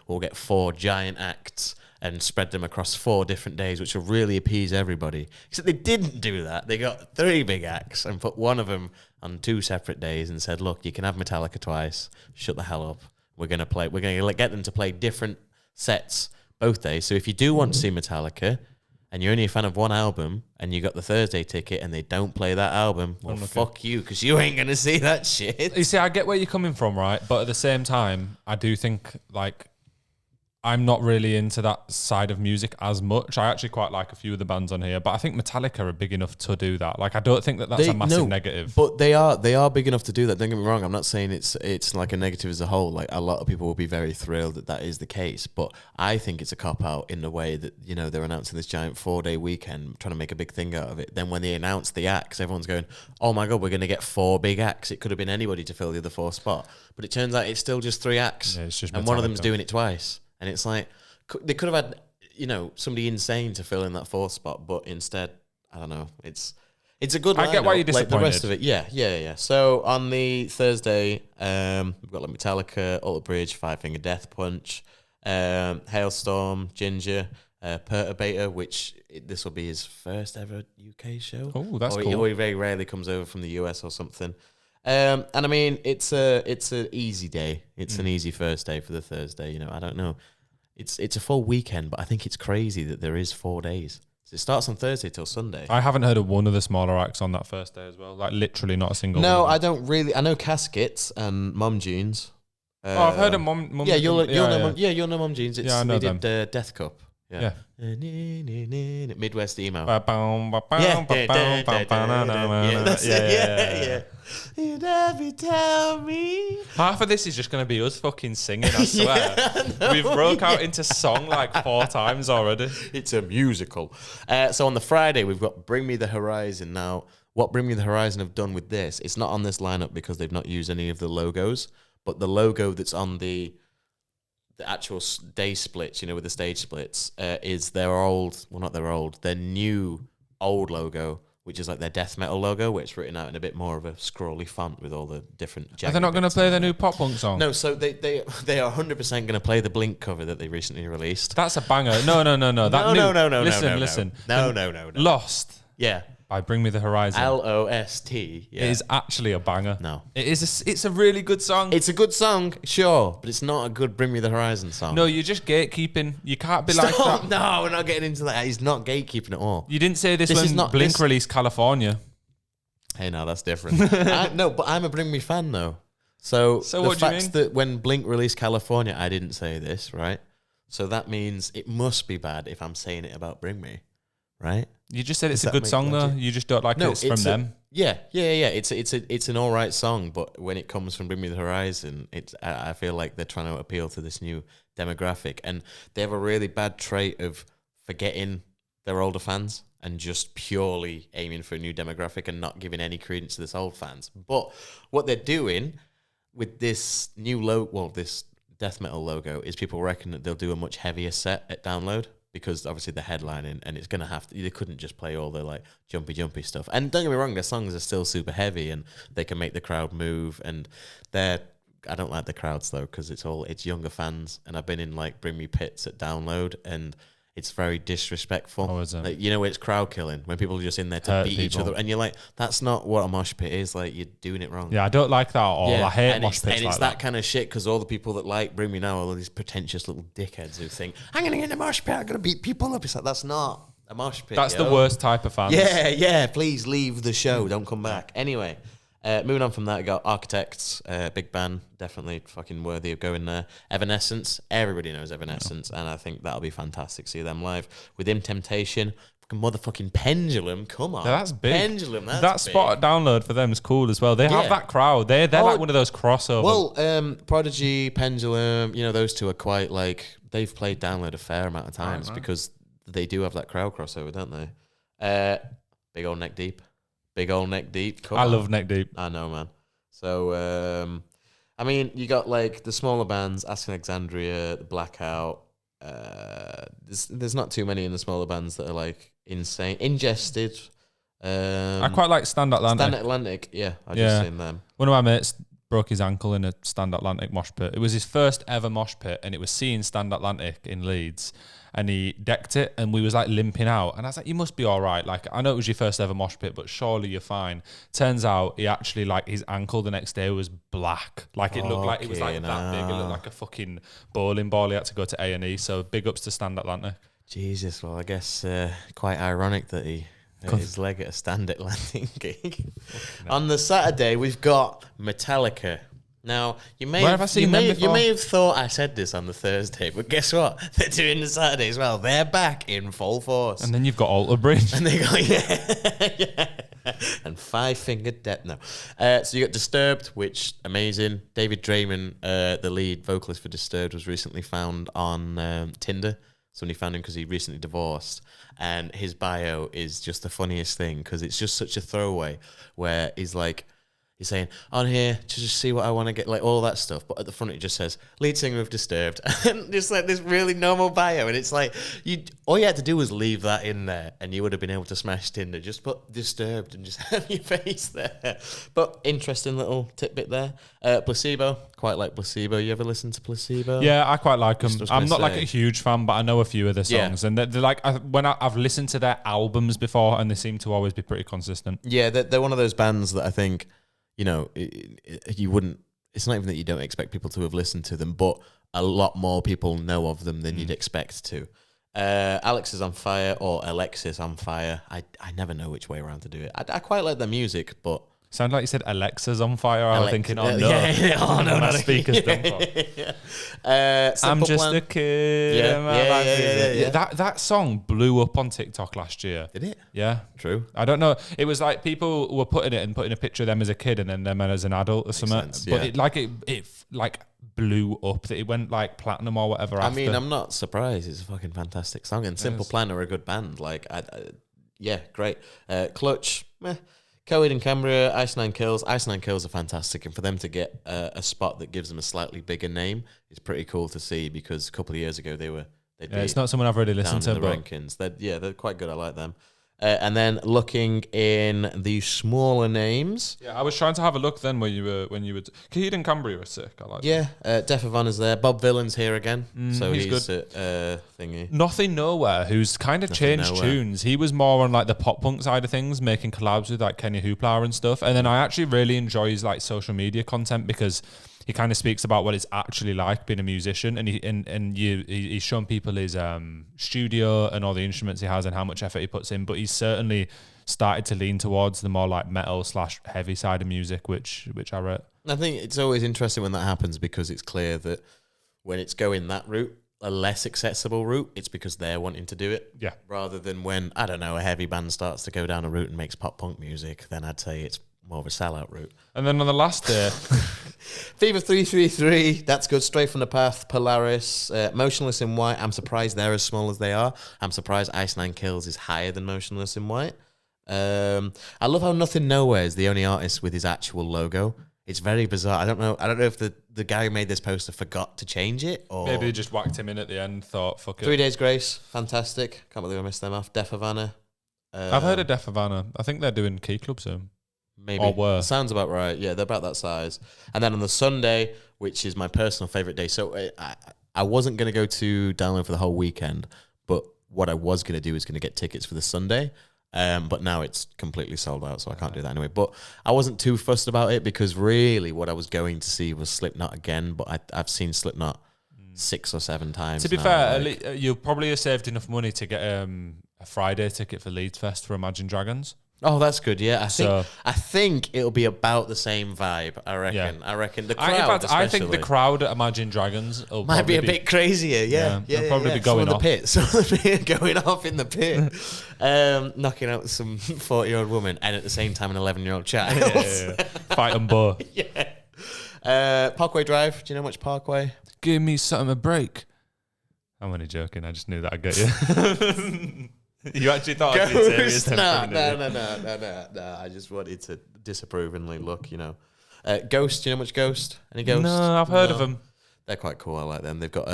S2: we'll get 4 giant acts and spread them across 4 different days, which will really appease everybody. Except they didn't do that. They got 3 big acts and put one of them on 2 separate days and said, look, you can have Metallica twice. Shut the hell up. We're going to get them to play different sets both days. So if you do want to see Metallica and you're only a fan of one album and you got the Thursday ticket and they don't play that album, well, fuck you, because you ain't going to see that shit.
S1: You see, I get where you're coming from, right? But at the same time, I do think, like, I'm not really into that side of music as much. I actually quite like a few of the bands on here, but I think Metallica are big enough to do that. Like, I don't think that's a massive negative.
S2: But they are big enough to do that. Don't get me wrong. I'm not saying it's like a negative as a whole. Like, a lot of people will be very thrilled that is the case. But I think it's a cop-out in the way that, they're announcing this giant 4-day weekend, trying to make a big thing out of it. Then when they announce the acts, everyone's going, oh my God, we're going to get 4 big acts. It could have been anybody to fill the other 4 spot. But it turns out it's still just 3 acts.
S1: Yeah, it's just
S2: and one of them's doing it twice. And it's like, they could have had, somebody insane to fill in that 4th spot, but instead, I don't know. It's a good lineup.
S1: I get why you're disappointed.
S2: Like the rest of it, yeah. So on the Thursday, we've got like Metallica, Alter Bridge, Five Finger Death Punch, Hailstorm, Ginger, Perturbator, which this will be his first ever UK show.
S1: Oh, that's cool.
S2: Or he very rarely comes over from the US or something. And I mean, it's an easy day. It's an easy first day for the Thursday. I don't know. It's a full weekend, but I think it's crazy that there is 4 days. So it starts on Thursday till Sunday.
S1: I haven't heard of one of the smaller acts on that first day as well. Like, literally not a single
S2: No,
S1: one.
S2: I don't really. I know Caskets and Mum Jeans.
S1: I've heard of Mum.
S2: Yeah, you'll know Mum Jeans.
S1: I know them.
S2: Did Death Cup.
S1: Yeah.
S2: Midwest emo.
S1: Yeah.
S2: You never tell me.
S1: Half of this is just going to be us fucking singing, I swear. We've broke out into song like 4 times already.
S2: It's a musical. So on the Friday, we've got Bring Me the Horizon. Now, what Bring Me the Horizon have done with this, it's not on this lineup because they've not used any of the logos, but the logo that's on the actual day splits, with the stage splits, is their new old logo, which is like their death metal logo, where it's written out in a bit more of a scrolly font with all the different.
S1: Are they not going to play their new pop punk song?
S2: No, so they are 100% going to play the Blink cover that they recently released.
S1: That's a banger. No.
S2: No.
S1: Listen.
S2: No.
S1: Lost.
S2: Yeah.
S1: By Bring Me the Horizon.
S2: LOST. Yeah.
S1: It is actually a banger.
S2: No.
S1: It's a really good song.
S2: It's a good song, sure, but it's not a good Bring Me the Horizon song.
S1: No, you're just gatekeeping. You can't be like that.
S2: No, we're not getting into that. He's not gatekeeping at all.
S1: You didn't say this when Blink released California.
S2: Hey, no, that's different. No, but I'm a Bring Me fan, though. So the
S1: what do you
S2: fact
S1: mean?
S2: that when Blink released California, I didn't say this, right? So that means it must be bad if I'm saying it about Bring Me, right?
S1: You just said it's a good song, though. You just don't like it. It's from them.
S2: Yeah. It's an all right song, but when it comes from Bring Me the Horizon, I feel like they're trying to appeal to this new demographic, and they have a really bad trait of forgetting their older fans and just purely aiming for a new demographic and not giving any credence to this old fans. But what they're doing with this new this death metal logo is people reckon that they'll do a much heavier set at Download, because obviously the headlining, and it's going to have to, they couldn't just play all the like jumpy stuff. And don't get me wrong, their songs are still super heavy and they can make the crowd move, and I don't like the crowds though, because it's younger fans, and I've been in like Bring Me pits at Download, and it's very disrespectful.
S1: Oh, is it?
S2: Like, it's crowd killing when people are just in there to beat each other, and you're like, that's not what a mosh pit is. Like, you're doing it wrong.
S1: Yeah, I don't like that at all. I hate mosh pits
S2: and it's that kind of shit, because all the people that like Bring Me Now are all these pretentious little dickheads who think, I'm gonna get in a mosh pit, I'm gonna beat people up. It's like, that's not a mosh pit.
S1: That's the worst type of fans.
S2: Yeah. Please leave the show. Don't come back. Anyway. Moving on from that, I got Architects, big band, definitely fucking worthy of going there. Evanescence, everybody knows Evanescence, and I think that'll be fantastic. See them live. Within Temptation, motherfucking Pendulum, come on.
S1: Yeah, that's big.
S2: Pendulum, that's
S1: that
S2: big.
S1: spot at Download for them is cool as well. They have that crowd. They're like one of those crossovers.
S2: Well, Prodigy, Pendulum, those two are quite like, they've played Download a fair amount of times, because they do have that crowd crossover, don't they? Big Old Neck Deep. Big Old Neck Deep.
S1: I love Neck Deep.
S2: I know, man. So, I mean, you got like the smaller bands, Asking Alexandria, the Blackout. There's not too many in the smaller bands that are like insane. Ingested,
S1: I quite like Stand Atlantic.
S2: Stand Atlantic, yeah. I just seen them.
S1: One of my mates broke his ankle in a Stand Atlantic mosh pit. It was his first ever mosh pit, and it was seeing Stand Atlantic in Leeds. And he decked it, and we was like limping out. And I was like, you must be all right. Like, I know it was your first ever mosh pit, but surely you're fine. Turns out he actually, like, his ankle the next day was black. Like, it looked like it was like that big. It looked like a fucking bowling ball. He had to go to A&E. So big ups to Stand Atlantic.
S2: Jesus, well, I guess quite ironic that he hurt his leg at a Stand Atlantic gig. On the Saturday, we've got Metallica. Now, you may have thought I said this on the Thursday, but guess what? They're doing the Saturday as well. They're back in full force.
S1: And then you've got Alter Bridge.
S2: And they got, yeah. And Five Finger Death. No. So you got Disturbed, which, amazing. David Draymond, the lead vocalist for Disturbed, was recently found on Tinder. Somebody found him because he recently divorced. And his bio is just the funniest thing because it's just such a throwaway where he's like, he's saying, on here, to just see what I want to get, like all that stuff. But at the front, it just says, lead singer of Disturbed. And just like this really normal bio. And it's like, all you had to do was leave that in there and you would have been able to smash Tinder. Just put Disturbed and just have your face there. But interesting little tidbit there. Placebo, quite like Placebo. You ever listen to Placebo?
S1: Yeah, I quite like them. I'm not like a huge fan, but I know a few of their songs. Yeah. And they're like, when I've listened to their albums before, and they seem to always be pretty consistent.
S2: Yeah, they're one of those bands that I think, you know, you wouldn't, it's not even that you don't expect people to have listened to them, but a lot more people know of them than you'd expect to. Alex is on fire, or Alexis on fire. I never know which way around to do it. I quite like their music, but...
S1: Sound like you said Alexa's on fire. I was thinking, oh no.
S2: Oh no,
S1: my speaker's done for. I'm just a kid. Yeah. That song blew up on TikTok last year.
S2: Did it?
S1: Yeah.
S2: True.
S1: I don't know. It was like people were putting it and putting a picture of them as a kid and then them as an adult or something. But it blew up. It went like platinum or whatever.
S2: I mean, I'm not surprised. It's a fucking fantastic song. And Simple Plan are a good band. Like, yeah, great. Clutch, meh. Coed and Cambria, Ice Nine Kills. Ice Nine Kills are fantastic, and for them to get a spot that gives them a slightly bigger name is pretty cool to see. Because a couple of years ago
S1: it's not someone I've really listened to.
S2: The rankings, they're quite good. I like them. And then looking in the smaller names.
S1: Yeah, I was trying to have a look then when you were. Coed and Cambria were sick. I like.
S2: Yeah, Death of Honor's there. Bob Villan's here again, so he's good. Thingy.
S1: Nothing Nowhere, who's kind of changed tunes. He was more on like the pop punk side of things, making collabs with like Kenny Hoopla and stuff. And then I actually really enjoy his like social media content because he kind of speaks about what it's actually like being a musician, and he's shown people his studio and all the instruments he has and how much effort he puts in. But he's certainly started to lean towards the more like metal / heavy side of music, which I rate.
S2: I think it's always interesting when that happens because it's clear that when it's going that route, a less accessible route, it's because they're wanting to do it.
S1: Yeah.
S2: Rather than when, I don't know, a heavy band starts to go down a route and makes pop punk music, then I'd say it's more of a sellout route.
S1: And then on the last day,
S2: Fever 333, that's good. Straight from the Path, Polaris, Motionless in White. I'm surprised they're as small as they are. I'm surprised Ice Nine Kills is higher than Motionless in White. I love how Nothing Nowhere is the only artist with his actual logo. It's very bizarre. I don't know if the guy who made this poster forgot to change it, or
S1: maybe they just whacked him in at the end. Thought, fuck it.
S2: 3 Days Grace, fantastic. Can't believe I missed them off. Death of Anna.
S1: I've heard of Death of Anna. I think they're doing Key Club soon.
S2: Maybe.
S1: Or were.
S2: Sounds about right. Yeah, they're about that size. And then on the Sunday, which is my personal favourite day. So I wasn't going to go to Download for the whole weekend, but what I was going to do is going to get tickets for the Sunday. But now it's completely sold out, so I can't do that anyway. But I wasn't too fussed about it because really what I was going to see was Slipknot again. But I've seen Slipknot 6 or 7 times.
S1: To be
S2: now,
S1: fair,
S2: like,
S1: you probably have saved enough money to get a Friday ticket for Leeds Fest for Imagine Dragons.
S2: Oh, that's good. Yeah, I think it'll be about the same vibe. I reckon. Yeah. I reckon the crowd.
S1: I think the crowd at Imagine Dragons
S2: might be a bit crazier. Yeah,
S1: they'll probably be going off.
S2: Some of the pit going off in the pit, knocking out some 40-year-old woman, and at the same time an 11-year-old child.
S1: Yeah. Fight them both.
S2: Yeah. Parkway Drive. Do you know much Parkway?
S1: Give me something a break. I'm only joking. I just knew that I'd get you. You actually thought I'd be serious?
S2: No. I just wanted to disapprovingly look, you know. Ghost, do you know much Ghost? Any Ghost?
S1: No, I've heard of them.
S2: They're quite cool. I like them. They've got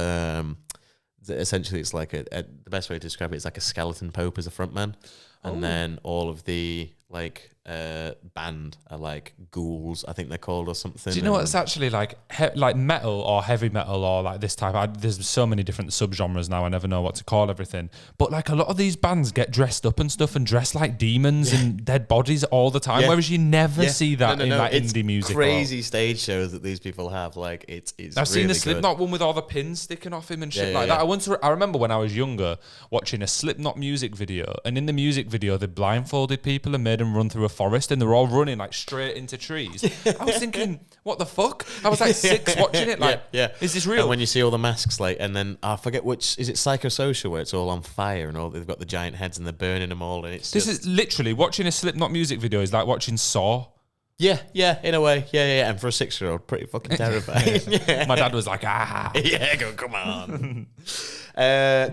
S2: essentially it's like the best way to describe it is like a skeleton pope as a frontman, and then all of the like band are like ghouls, I think they're called, or something.
S1: Do you know what's actually like like metal or heavy metal or like this type? There's so many different subgenres now. I never know what to call everything. But like a lot of these bands get dressed up and stuff and dress like demons and dead bodies all the time. Whereas you never see that in like indie music.
S2: Crazy stage shows that these people have. Like it's
S1: I've seen
S2: really
S1: the Slipknot one with all the pins sticking off him and shit like
S2: yeah.
S1: that. I remember when I was younger watching a Slipknot music video, and in the music video they blindfolded people and made them run through a forest, and they're all running like straight into trees. I was thinking, what the fuck? I was like 6 watching it, like, is this real?
S2: And when you see all the masks, like, and then I forget which is it, Psychosocial, where it's all on fire and all they've got the giant heads and they're burning them all, and it's
S1: this is literally watching a Slipknot music video is like watching Saw.
S2: Yeah, in a way, yeah. And for a 6-year-old, pretty fucking terrifying.
S1: My dad was like,
S2: come on.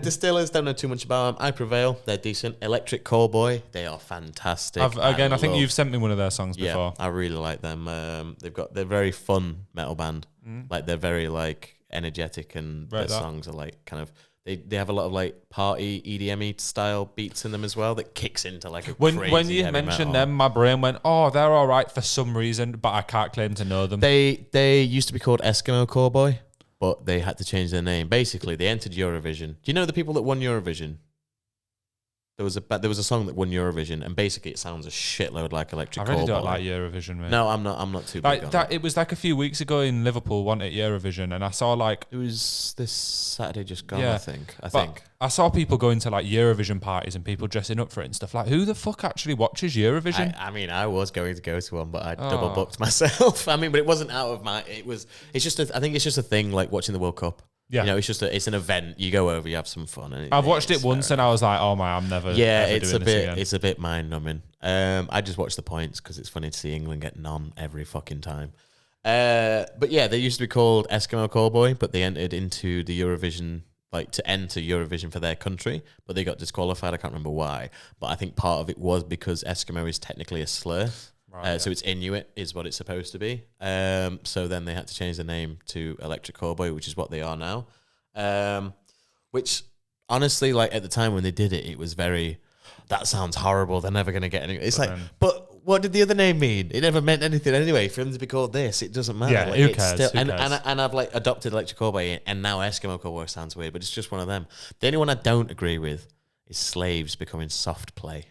S2: Distillers, don't know too much about them. I Prevail, they're decent. Electric Callboy, they are fantastic.
S1: I think you've sent me one of their songs before.
S2: I really like them. They're very fun metal band. Like they're very like energetic, and their songs are like kind of. They have a lot of like party EDM style beats in them as well that kicks into like a crazy
S1: when you
S2: heavy
S1: mentioned
S2: metal.
S1: them, my brain went, oh, they're all right for some reason, but I can't claim to know them.
S2: They used to be called Eskimo Callboy, but they had to change their name. Basically, they entered Eurovision. Do you know the people that won Eurovision? There was a song that won Eurovision, and basically it sounds a shitload like Electric Callboy.
S1: I really don't like Eurovision, mate.
S2: No, I'm not too big
S1: like
S2: on
S1: that. It was like a few weeks ago in Liverpool, wasn't it, Eurovision, and I saw like
S2: it was this Saturday just gone. I think
S1: I saw people going to like Eurovision parties and people dressing up for it and stuff. Like, who the fuck actually watches Eurovision?
S2: I mean, I was going to go to one, but I double booked myself. I mean, but it wasn't out of my. It's just. I think it's just a thing like watching the World Cup. Yeah, you know, it's an event. You go over, you have some fun. And
S1: I've watched it once, and I was like, oh my, I'm never.
S2: Yeah,
S1: ever
S2: it's
S1: doing this again.
S2: It's a bit mind numbing. I just watch the points because it's funny to see England get none every fucking time. But yeah, they used to be called Eskimo Callboy, but they entered into the Eurovision, like to enter Eurovision for their country, but they got disqualified. I can't remember why, but I think part of it was because Eskimo is technically a slur. Right, so it's Inuit is what it's supposed to be. So then they had to change the name to Electric Callboy, which is what they are now. Which honestly, like at the time when they did it, it was very, that sounds horrible. They're never going to get any. It's like, but what did the other name mean? It never meant anything anyway. For them to be called this, it doesn't matter.
S1: Yeah,
S2: like,
S1: who cares?
S2: And I've like adopted Electric Callboy, and now Eskimo Callboy sounds weird, but it's just one of them. The only one I don't agree with is Slaves becoming soft play.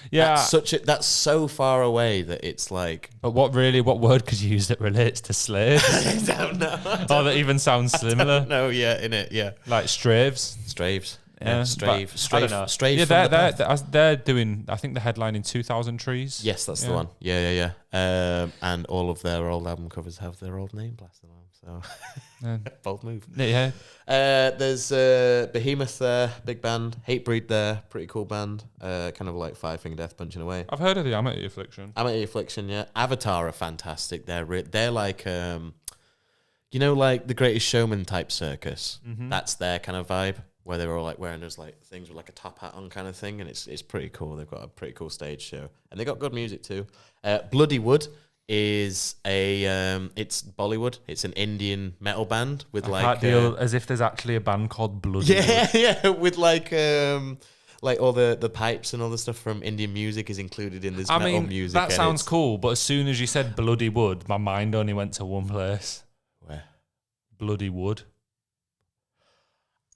S1: Yeah,
S2: that's so far away that it's like.
S1: But what word could you use that relates to slaves?
S2: I don't know.
S1: Or that even sounds similar.
S2: No, yeah, in it, yeah.
S1: Like straves.
S2: Yeah, Strave.
S1: Yeah, they're doing. I think the headline in 2000 Trees.
S2: Yes, that's the one. Yeah. And all of their old album covers have their old name blasted on them. So bold move.
S1: Yeah.
S2: There's Behemoth there, big band. Hatebreed there, pretty cool band. Kind of like Five Finger Death Punching Away.
S1: I've heard of the Amity Affliction.
S2: Yeah. Avatar are fantastic. They're like you know, like the Greatest Showman type circus. Mm-hmm. That's their kind of vibe, where they were all like wearing those like things with like a top hat on kind of thing, and it's pretty cool. They've got a pretty cool stage show, and they got good music too. Bloody Wood is it's Bollywood. It's an Indian metal band with
S1: as if there's actually a band called Bloody Wood.
S2: Yeah, with like all the pipes and all the stuff from Indian music is included in this metal music.
S1: That sounds cool, but as soon as you said Bloody Wood, my mind only went to one place.
S2: Where?
S1: Bloody Wood.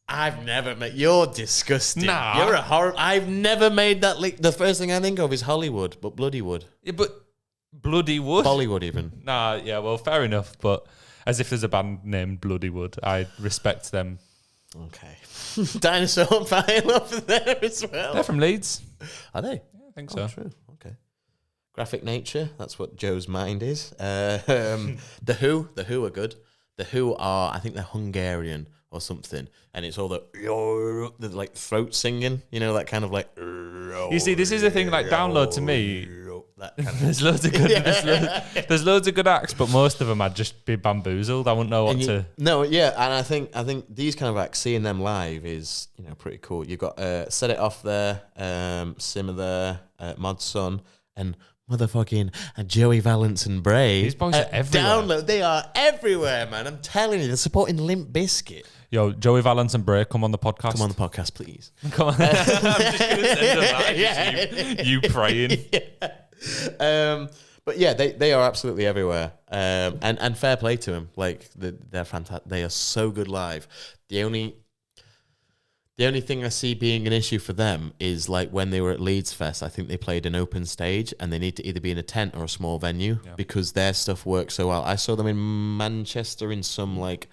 S2: I've never made. You're disgusting.
S1: Nah.
S2: You're a horror. I've never made that link. The first thing I think of is Hollywood, but Bloody Wood.
S1: Yeah, but Bloody Wood?
S2: Bollywood even.
S1: Nah, yeah, well, fair enough, but as if there's a band named Bloody Wood, I respect them.
S2: Okay. Dinosaur Pile over there as well.
S1: They're from Leeds.
S2: Are they?
S1: Yeah, I think so.
S2: True. Okay. Graphic Nature, that's what Joe's mind is. The Who are good. The Who are, I think they're Hungarian or something, and it's all the like throat singing, you know, that kind of like.
S1: You see, this is the thing. Like, download to me.
S2: That kind of
S1: there's loads of good. There's loads of good acts, but most of them I'd just be bamboozled. I wouldn't know what to.
S2: No, yeah, and I think these kind of acts, seeing them live is pretty cool. You've got Set It Off there, Simmer there, Mod Sun, and motherfucking Joey Valance and Brave.
S1: These boys are everywhere.
S2: Download, they are everywhere, man. I'm telling you, they're supporting Limp Bizkit. Yeah.
S1: Joey Valance and Bray, come on the podcast.
S2: Come on the podcast, please.
S1: Come on. I'm just going to send them that. You praying.
S2: Yeah. But yeah, they are absolutely everywhere. And fair play to them. Like they're fantastic. They are so good live. The only thing I see being an issue for them is like when they were at Leeds Fest, I think they played an open stage and they need to either be in a tent or a small venue because their stuff works so well. I saw them in Manchester in some like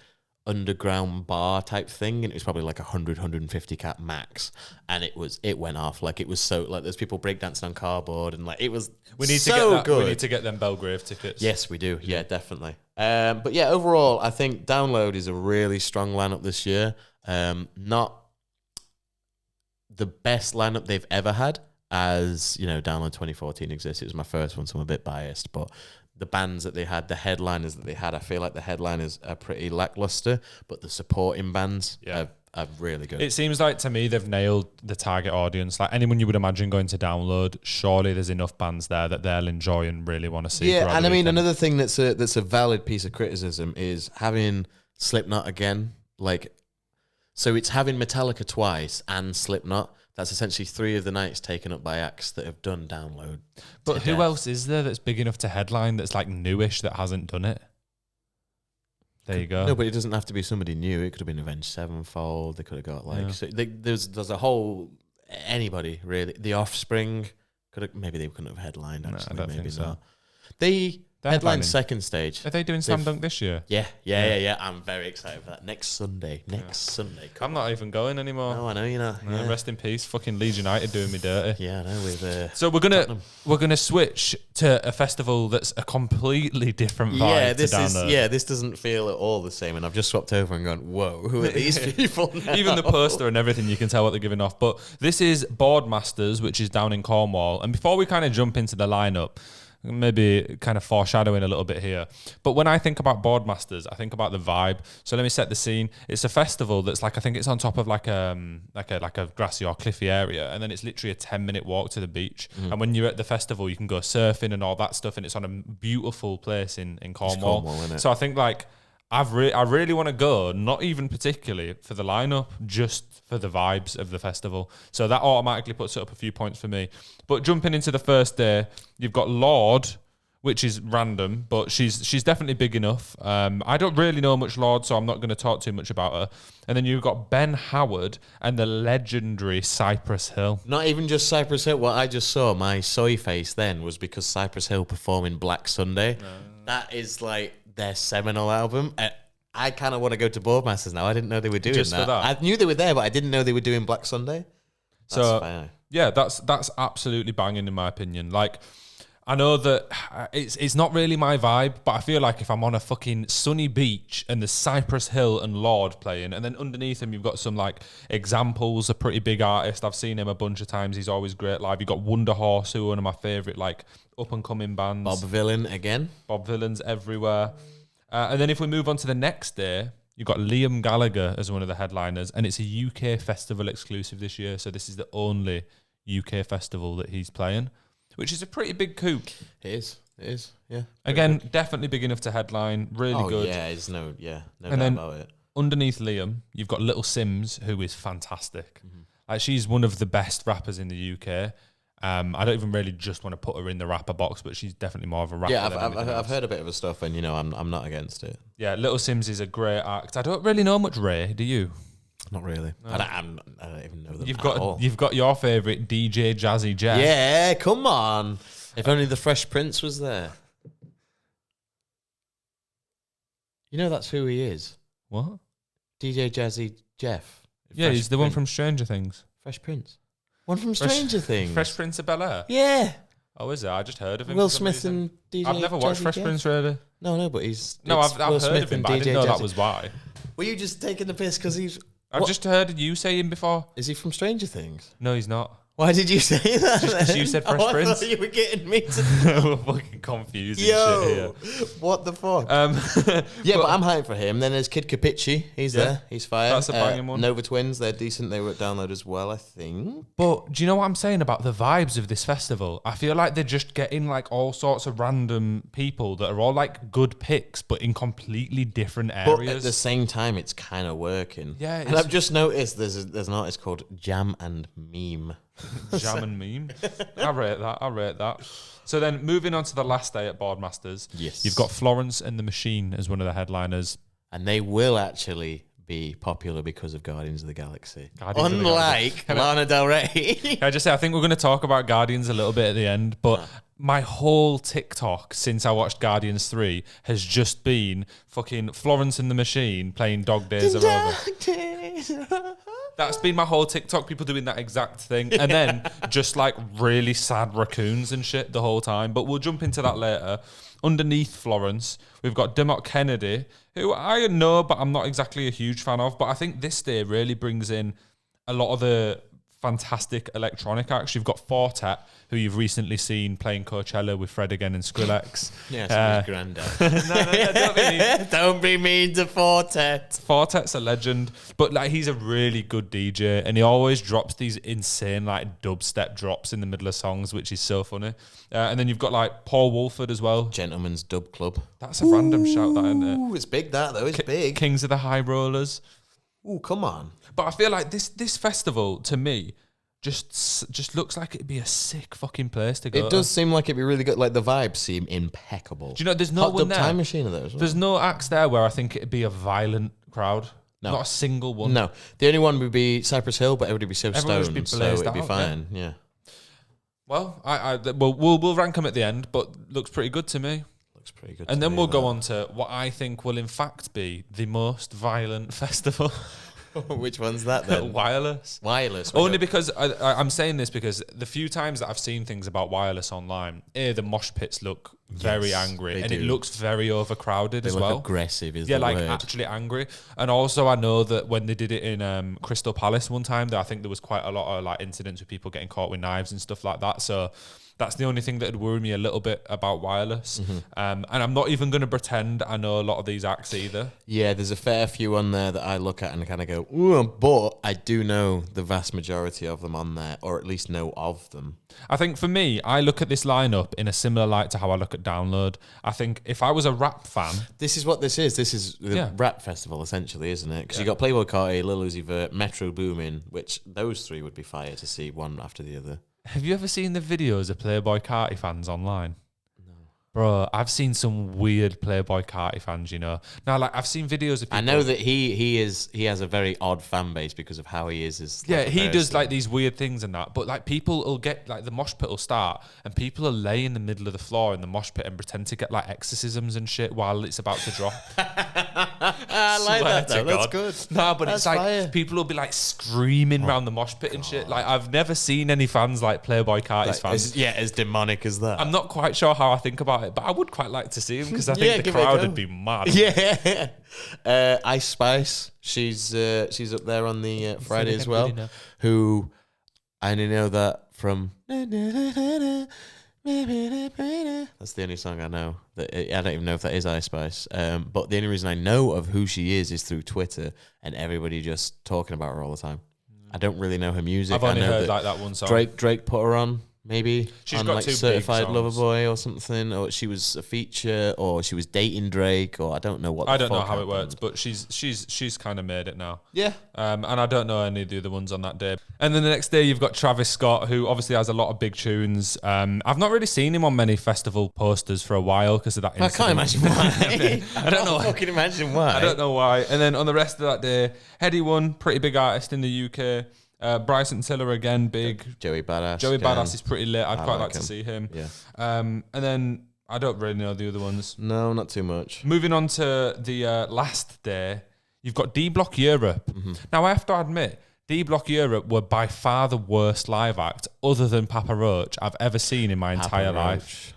S2: underground bar type thing, and it was probably like 150 cap max, and it went off. Like it was so like there's people breakdancing on cardboard, and like it was good.
S1: We need to get them Belgrave tickets.
S2: Yes, we do. Yeah, definitely. But yeah, overall, I think Download is a really strong lineup this year. Not the best lineup they've ever had, as you know, Download 2014 exists. It was my first one, so I'm a bit biased, but the bands that they had, the headliners that they had, I feel like the headliners are pretty lackluster, but the supporting bands are really good.
S1: It seems like to me they've nailed the target audience. Like anyone you would imagine going to Download, surely there's enough bands there that they'll enjoy and really want to see.
S2: Yeah, and I mean another thing that's a valid piece of criticism is having Slipknot again. Like, so it's having Metallica twice and Slipknot. That's essentially 3 of the nights taken up by acts that have done Download.
S1: But who else is there that's big enough to headline that's like newish that hasn't done it? There you go.
S2: No, but it doesn't have to be somebody new. It could have been Avenged Sevenfold. They could have got like there's a whole anybody really. The Offspring maybe they couldn't have headlined. Actually,
S1: no, I don't
S2: maybe
S1: think so.
S2: not. They headlined second stage.
S1: Are they doing Slam Dunk this year?
S2: Yeah. I'm very excited for that. Next Sunday. Sunday.
S1: I'm not even going anymore.
S2: No, I know you're not. Yeah.
S1: Rest in peace. Fucking Leeds United doing me dirty.
S2: Yeah, I know. With
S1: so we're gonna switch to a festival that's a completely different vibe.
S2: This doesn't feel at all the same. And I've just swapped over and gone, whoa, who are these people now?
S1: Even the poster and everything, you can tell what they're giving off. But this is Boardmaters, which is down in Cornwall. And before we kind of jump into the lineup, maybe kind of foreshadowing a little bit here, but when I think about Boardmaters, I think about the vibe. So let me set the scene. It's a festival that's like, I think it's on top of like a grassy or cliffy area, and then it's literally a 10-minute walk to the beach. And when you're at the festival, you can go surfing and all that stuff, and it's on a beautiful place in Cornwall. Isn't it? So I think like I really want to go, not even particularly for the lineup, just for the vibes of the festival. So that automatically puts it up a few points for me. But jumping into the first day, you've got Lorde, which is random, but she's definitely big enough. I don't really know much Lorde, so I'm not going to talk too much about her. And then you've got Ben Howard and the legendary Cypress Hill.
S2: Not even just Cypress Hill. What I just saw, my soy face then, was because Cypress Hill performing Black Sunday. That is like their seminal album. I kind of want to go to Boardmasters now. I didn't know they were doing
S1: just
S2: that.
S1: For that.
S2: I knew they were there, but I didn't know they were doing Black Sunday.
S1: That's fair. Yeah, that's absolutely banging in my opinion. Like, I know that it's not really my vibe, but I feel like if I'm on a fucking sunny beach and there's Cypress Hill and Lorde playing, and then underneath him you've got some like Examples, a pretty big artist. I've seen him a bunch of times. He's always great live. You've got Wonder Horse, who are one of my favourite like up and coming bands.
S2: Bob Villain again.
S1: Bob Villain's everywhere. And then if we move on to the next day, you've got Liam Gallagher as one of the headliners, and it's a UK festival exclusive this year. So this is the only UK festival that he's playing, which is a pretty big coup.
S2: It is, yeah.
S1: Again, definitely big enough to headline. Really good.
S2: Yeah, there's no doubt about it.
S1: Underneath Liam, you've got Little Sims, who is fantastic. Like, she's one of the best rappers in the UK. I don't even really just want to put her in the rapper box, but she's definitely more of a rapper.
S2: Yeah, I've heard a bit of her stuff, and I'm not against it.
S1: Yeah, Little Sims is a great act. I don't really know much Ray, do you?
S2: Not really. No. I don't even know them
S1: You've got your favourite DJ Jazzy Jeff.
S2: Yeah, come on. If only the Fresh Prince was there. You know that's who he is.
S1: What?
S2: DJ Jazzy Jeff.
S1: Yeah, he's the one from Stranger Things.
S2: Fresh Prince. One from Stranger Things.
S1: Fresh Prince of Bel-Air?
S2: Yeah.
S1: Oh, is it? I just heard of him.
S2: Will Smith and DJ
S1: I've never watched
S2: Jazzy
S1: Fresh
S2: Jeff.
S1: Prince, really.
S2: No, but he's...
S1: No, I've heard of him, but I didn't know that was why.
S2: Were you just taking the piss because he's...
S1: I've just heard you say him before.
S2: Is he from Stranger Things?
S1: No, he's not.
S2: Why did you say that?
S1: Just 'cause you said Fresh
S2: I
S1: Prince.
S2: thought you were getting me to.
S1: We're fucking confusing shit here.
S2: What the fuck? But I'm hyped for him. Then there's Kid Kapichi. He's there. He's fire.
S1: That's a banging one.
S2: Nova Twins. They're decent. They were at Download as well, I think.
S1: But do you know what I'm saying about the vibes of this festival? I feel like they're just getting like all sorts of random people that are all like good picks, but in completely different areas.
S2: But at the same time, it's kind of working.
S1: Yeah,
S2: and I've just noticed there's an artist called Jam and Meme.
S1: Jam and Meme. I rate that. So then moving on to the last day at Boardmasters,
S2: Yes.
S1: you've got Florence and the Machine as one of the headliners.
S2: And they will actually be popular because of Guardians of the Galaxy.
S1: Guardians of the
S2: Unlike Lana Del Rey.
S1: I just say I think we're going to talk about Guardians a little bit at the end, but my whole TikTok since I watched Guardians 3 has just been fucking Florence and the Machine playing Dog Days Are Over. That's been my whole TikTok, people doing that exact thing. And then just like really sad raccoons and shit the whole time. But we'll jump into that later. Underneath Florence, we've got Dermot Kennedy, who I know, but I'm not exactly a huge fan of. But I think this day really brings in a lot of the fantastic electronic acts. You've got Fortet, who you've recently seen playing Coachella with Fred again and Skrillex.
S2: Yes, his granddad.
S1: No,
S2: Don't be mean to Fortet.
S1: Fortet's a legend, but like he's a really good DJ, and he always drops these insane like dubstep drops in the middle of songs, which is so funny. And then you've got like Paul Woolford as well.
S2: Gentleman's Dub Club.
S1: That's a random shout, that isn't it?
S2: Ooh, it's big that though. It's big.
S1: Kings of the High Rollers.
S2: Ooh, come on.
S1: But I feel like this festival to me just looks like it'd be a sick fucking place to go.
S2: It does seem like it'd be really good. Like the vibes seem impeccable.
S1: Do you know there's no
S2: Hot
S1: one
S2: Dub
S1: there?
S2: Time Machine are there as well.
S1: There's no acts there where I think it'd be a violent crowd.
S2: No.
S1: Not a single one.
S2: No, the only one would be Cypress Hill, but everybody would be so
S1: Everyone would
S2: stoned,
S1: be
S2: so
S1: blazed
S2: it'd be
S1: out,
S2: fine. Yeah.
S1: Well, we'll rank them at the end, but looks pretty good to me.
S2: Looks pretty good.
S1: And
S2: to
S1: then
S2: me,
S1: we'll go
S2: that.
S1: on to what I think will in fact be the most violent festival.
S2: Which one's that then?
S1: Wireless.
S2: Wireless.
S1: Only because I'm saying this because the few times that I've seen things about wireless online, the mosh pits look very angry and
S2: do.
S1: it looks very overcrowded
S2: They
S1: as
S2: look
S1: well.
S2: aggressive is
S1: Yeah,
S2: the
S1: like
S2: word.
S1: actually angry. And also I know that when they did it in Crystal Palace one time, that I think there was quite a lot of like incidents with people getting caught with knives and stuff like that. So that's the only thing that would worry me a little bit about wireless. And I'm not even going to pretend I know a lot of these acts either.
S2: Yeah, there's a fair few on there that I look at and kind of go, ooh, but I do know the vast majority of them on there, or at least know of them.
S1: I think for me, I look at this lineup in a similar light to how I look at Download. I think if I was a rap fan...
S2: This is what this is. This is the rap festival, essentially, isn't it? Because you got Playboi Carti, Lil Uzi Vert, Metro Boomin, which those three would be fire to see one after the other.
S1: Have you ever seen the videos of Playboi Carti fans online? No. Bro, I've seen some weird Playboi Carti fans, you know. Now, like, I've seen videos of people...
S2: I know that he has a very odd fan base because of how he is as
S1: yeah,
S2: like, a
S1: he does
S2: person.
S1: like these weird things and that, but like people will get like the mosh pit will start and people will lay in the middle of the floor in the mosh pit and pretend to get like exorcisms and shit while it's about to drop.
S2: I like that
S1: Swear
S2: though.
S1: to
S2: That's
S1: God.
S2: good.
S1: No, but
S2: That's
S1: it's like
S2: fire.
S1: people will be like screaming around the mosh pit and shit. Like I've never seen any fans like Playboi Carti's fans.
S2: As demonic as that.
S1: I'm not quite sure how I think about it, but I would quite like to see him because I think the
S2: give it a
S1: crowd
S2: go.
S1: would be mad.
S2: Yeah. Ice Spice, she's up there on the Friday as well. Who I only know that from. That's the only song I know. I don't even know if that is Ice Spice. But the only reason I know of who she is through Twitter and everybody just talking about her all the time. I don't really know her music.
S1: I've only
S2: I know
S1: heard like that one song.
S2: Drake put her on. Maybe
S1: She's
S2: on
S1: got
S2: like
S1: two big
S2: Certified Lover
S1: songs.
S2: Boy or something, or she was a feature, or she was dating Drake, or I don't know what.
S1: I don't know
S2: fuck
S1: how it
S2: happened.
S1: works, but she's kind of made it now.
S2: Yeah,
S1: And I don't know any of the other ones on that day. And then the next day you've got Travis Scott, who obviously has a lot of big tunes. I've not really seen him on many festival posters for a while because of that
S2: I
S1: incident.
S2: can't imagine why.
S1: I don't know.
S2: I fucking imagine why.
S1: I don't know why. And then on the rest of that day, Heady one, pretty big artist in the UK. Bryson Tiller again, big.
S2: Joey Badass.
S1: Joey
S2: again.
S1: Badass is pretty lit. I'd quite like to
S2: him.
S1: see him.
S2: Yeah.
S1: And then I don't really know the other ones.
S2: No, not too much.
S1: Moving on to the last day, you've got D Block Europe. Now, I have to admit, D Block Europe were by far the worst live act, other than Papa Roach, I've ever seen in my entire life.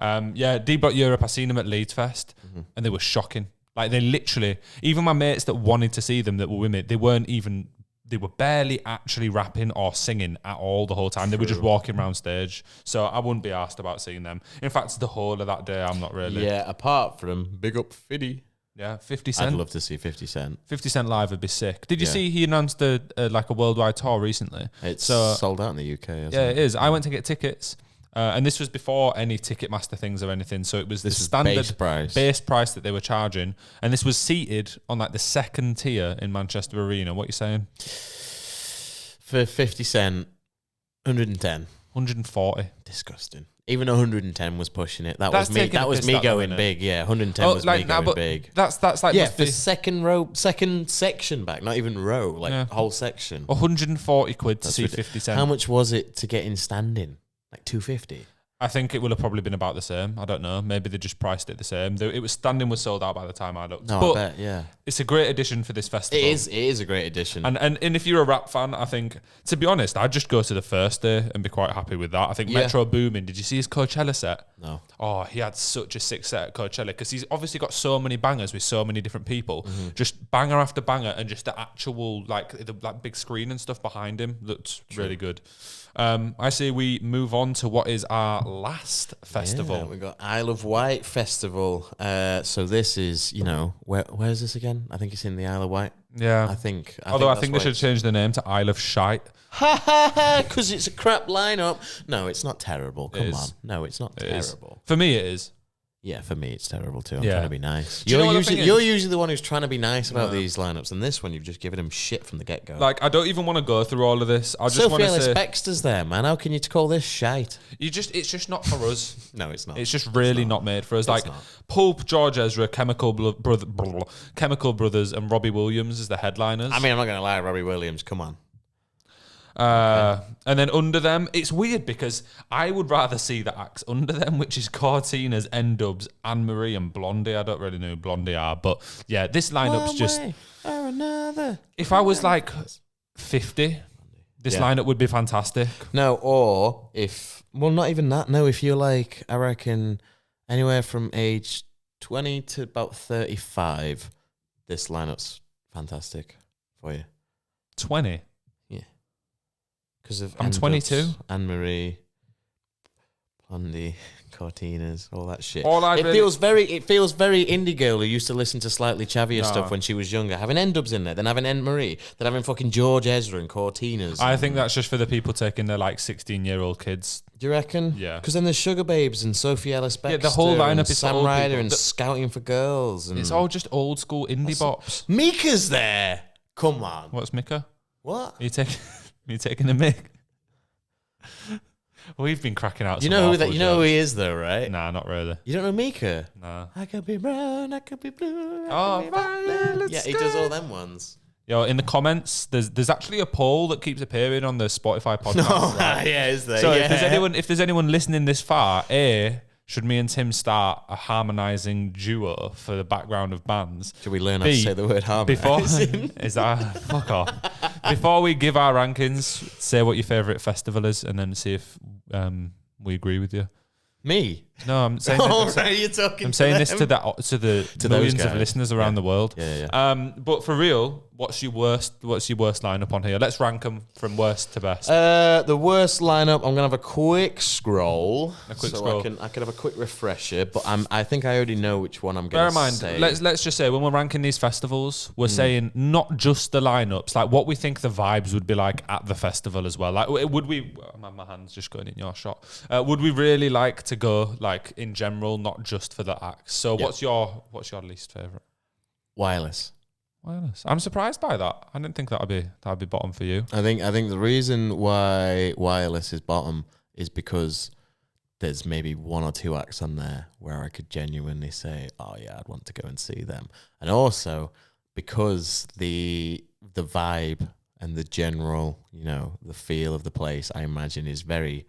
S1: D Block Europe, I seen them at Leeds Fest, and they were shocking. Like, they literally, even my mates that wanted to see them that were women, they they were barely actually rapping or singing at all the whole time. They were just walking around stage. So I wouldn't be asked about seeing them. In fact, the whole of that day, I'm not really.
S2: Yeah, apart from Big Up Fiddy.
S1: Yeah, 50 Cent.
S2: I'd love to see 50 Cent.
S1: 50 Cent live would be sick. Did you see he announced a worldwide tour recently?
S2: It's sold out in the UK.
S1: It is. I went to get tickets. And this was before any Ticketmaster things or anything. So it was the standard base price that they were charging. And this was seated on like the second tier in Manchester Arena. What are you saying?
S2: For 50 Cent, 110.
S1: 140.
S2: Disgusting. Even 110 was pushing it. That was me going big. Yeah, 110 was me going big.
S1: That's like
S2: for second section back, not even row, whole section.
S1: 140 quid to see 50 Cent.
S2: How much was it to get in standing? Like 250.
S1: I think it will have probably been about the same. I don't know. Maybe they just priced it the same. It was standing was sold out by the time I looked.
S2: No,
S1: but
S2: I bet, yeah.
S1: It's a great addition for this festival.
S2: It is a great addition.
S1: And if you're a rap fan, I think, to be honest, I'd just go to the first day and be quite happy with that. I think Metro Boomin, did you see his Coachella set?
S2: No.
S1: Oh, he had such a sick set at Coachella because he's obviously got so many bangers with so many different people. Mm-hmm. Just banger after banger, and just the actual the big screen and stuff behind him looked really good. I say we move on to what is our last festival.
S2: Yeah, we got Isle of Wight Festival. So this is, where is this again? I think it's in the Isle of Wight.
S1: Yeah.
S2: I think
S1: they should change the name to Isle of Shite.
S2: Ha ha ha, because it's a crap lineup. No, it's not terrible. Come on. No, it's not terrible.
S1: For me, it is.
S2: Yeah, for me, it's terrible too. I'm trying to be nice.
S1: You're
S2: usually the one who's trying to be nice about these lineups, and this one, you've just given him shit from the get-go.
S1: I don't even want to go through all of this. I just want to say...
S2: Baxter's there, man. How can you call this shite?
S1: It's just not for us.
S2: No, it's not.
S1: It's just really not made for us. Pulp, George Ezra, Chemical Brothers, and Robbie Williams as the headliners.
S2: I mean, I'm not going to lie, Robbie Williams, come on.
S1: And then under them, it's weird because I would rather see the acts under them, which is Cortinas, N-Dubs, Anne-Marie and Blondie. I don't really know who Blondie are, but yeah, this lineup's just... If I was 50, this lineup would be fantastic.
S2: No, or if... Well, not even that. No, if you're I reckon, anywhere from age 20 to about 35, this lineup's fantastic for you.
S1: 20?
S2: Because
S1: I'm 22.
S2: Anne-Marie, Blondie, Cortinas, all that shit.
S1: It
S2: feels very indie girl who used to listen to slightly chavier stuff when she was younger. Having N-Dubs in there, then having Anne-Marie, then having fucking George Ezra and Cortinas.
S1: I think that's just for the people taking their 16-year-old kids.
S2: Do you reckon?
S1: Yeah.
S2: Because then there's Sugar Babes and Sophie Ellis Bextor.
S1: Yeah, the whole lineup is
S2: Sam Ryder and Scouting for Girls. And
S1: it's all just old school indie bops.
S2: Mika's there. Come on.
S1: What's Mika?
S2: What?
S1: Are you taking the mic? We've been cracking out.
S2: You know who he is though, right?
S1: Nah, not really.
S2: You don't know Mika?
S1: Nah.
S2: I could be brown, I could be blue.
S1: Yeah,
S2: he does all them ones.
S1: Yo, in the comments, there's actually a poll that keeps appearing on the Spotify podcast.
S2: Oh, right? Yeah, is there?
S1: So if there's anyone listening this far, should me and Tim start a harmonising duo for the background of bands?
S2: Should we learn how to say the word harmonising?
S1: Fuck off. Before we give our rankings, say what your favourite festival is, and then see if we agree with you.
S2: Me?
S1: No, I'm saying.
S2: You're talking.
S1: I'm saying this to the millions of listeners around the world.
S2: Yeah.
S1: But for real, what's your worst lineup on here? Let's rank them from worst to best.
S2: The worst lineup. I'm gonna have a quick scroll.
S1: I can
S2: have a quick refresher. But I think I already know which one I'm gonna say.
S1: Bear in mind, let's just say when we're ranking these festivals, we're saying not just the lineups, what we think the vibes would be like at the festival as well. Would we? My hand's just going in your shot. Would we really like to go in general, not just for the acts? So what's your least favourite?
S2: Wireless.
S1: I'm surprised by that. I didn't think that'd be bottom for you.
S2: I think the reason why Wireless is bottom is because there's maybe one or two acts on there where I could genuinely say, oh yeah, I'd want to go and see them. And also because the vibe and the general, the feel of the place, I imagine, is very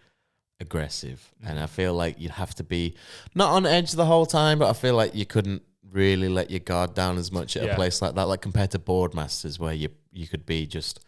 S2: aggressive. And I feel like you'd have to be not on edge the whole time, but I feel like you couldn't really let your guard down as much at a place like that, compared to Boardmasters, where you could be just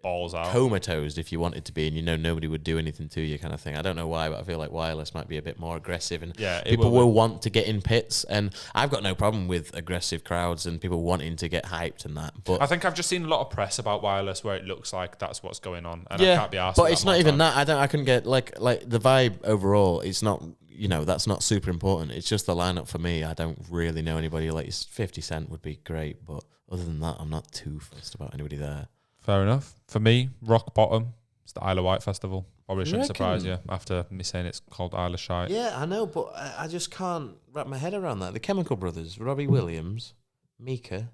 S1: balls out.
S2: comatose if you wanted to be, and nobody would do anything to you, kind of thing. I don't know why, but I feel like Wireless might be a bit more aggressive, and people will want to get in pits. And I've got no problem with aggressive crowds and people wanting to get hyped and that. But
S1: I think I've just seen a lot of press about Wireless where it looks like that's what's going on, and I can't be arsed.
S2: But it's not even that. I couldn't get like the vibe overall. It's not. That's not super important. It's just the lineup for me. I don't really know anybody. Like 50 Cent would be great, but other than that, I'm not too fussed about anybody there.
S1: Fair enough. For me, rock bottom. It's the Isle of Wight festival. Probably shouldn't surprise you after me saying it's called Isle of Shite.
S2: Yeah, I know, but I just can't wrap my head around that. The Chemical Brothers, Robbie Williams, Mika,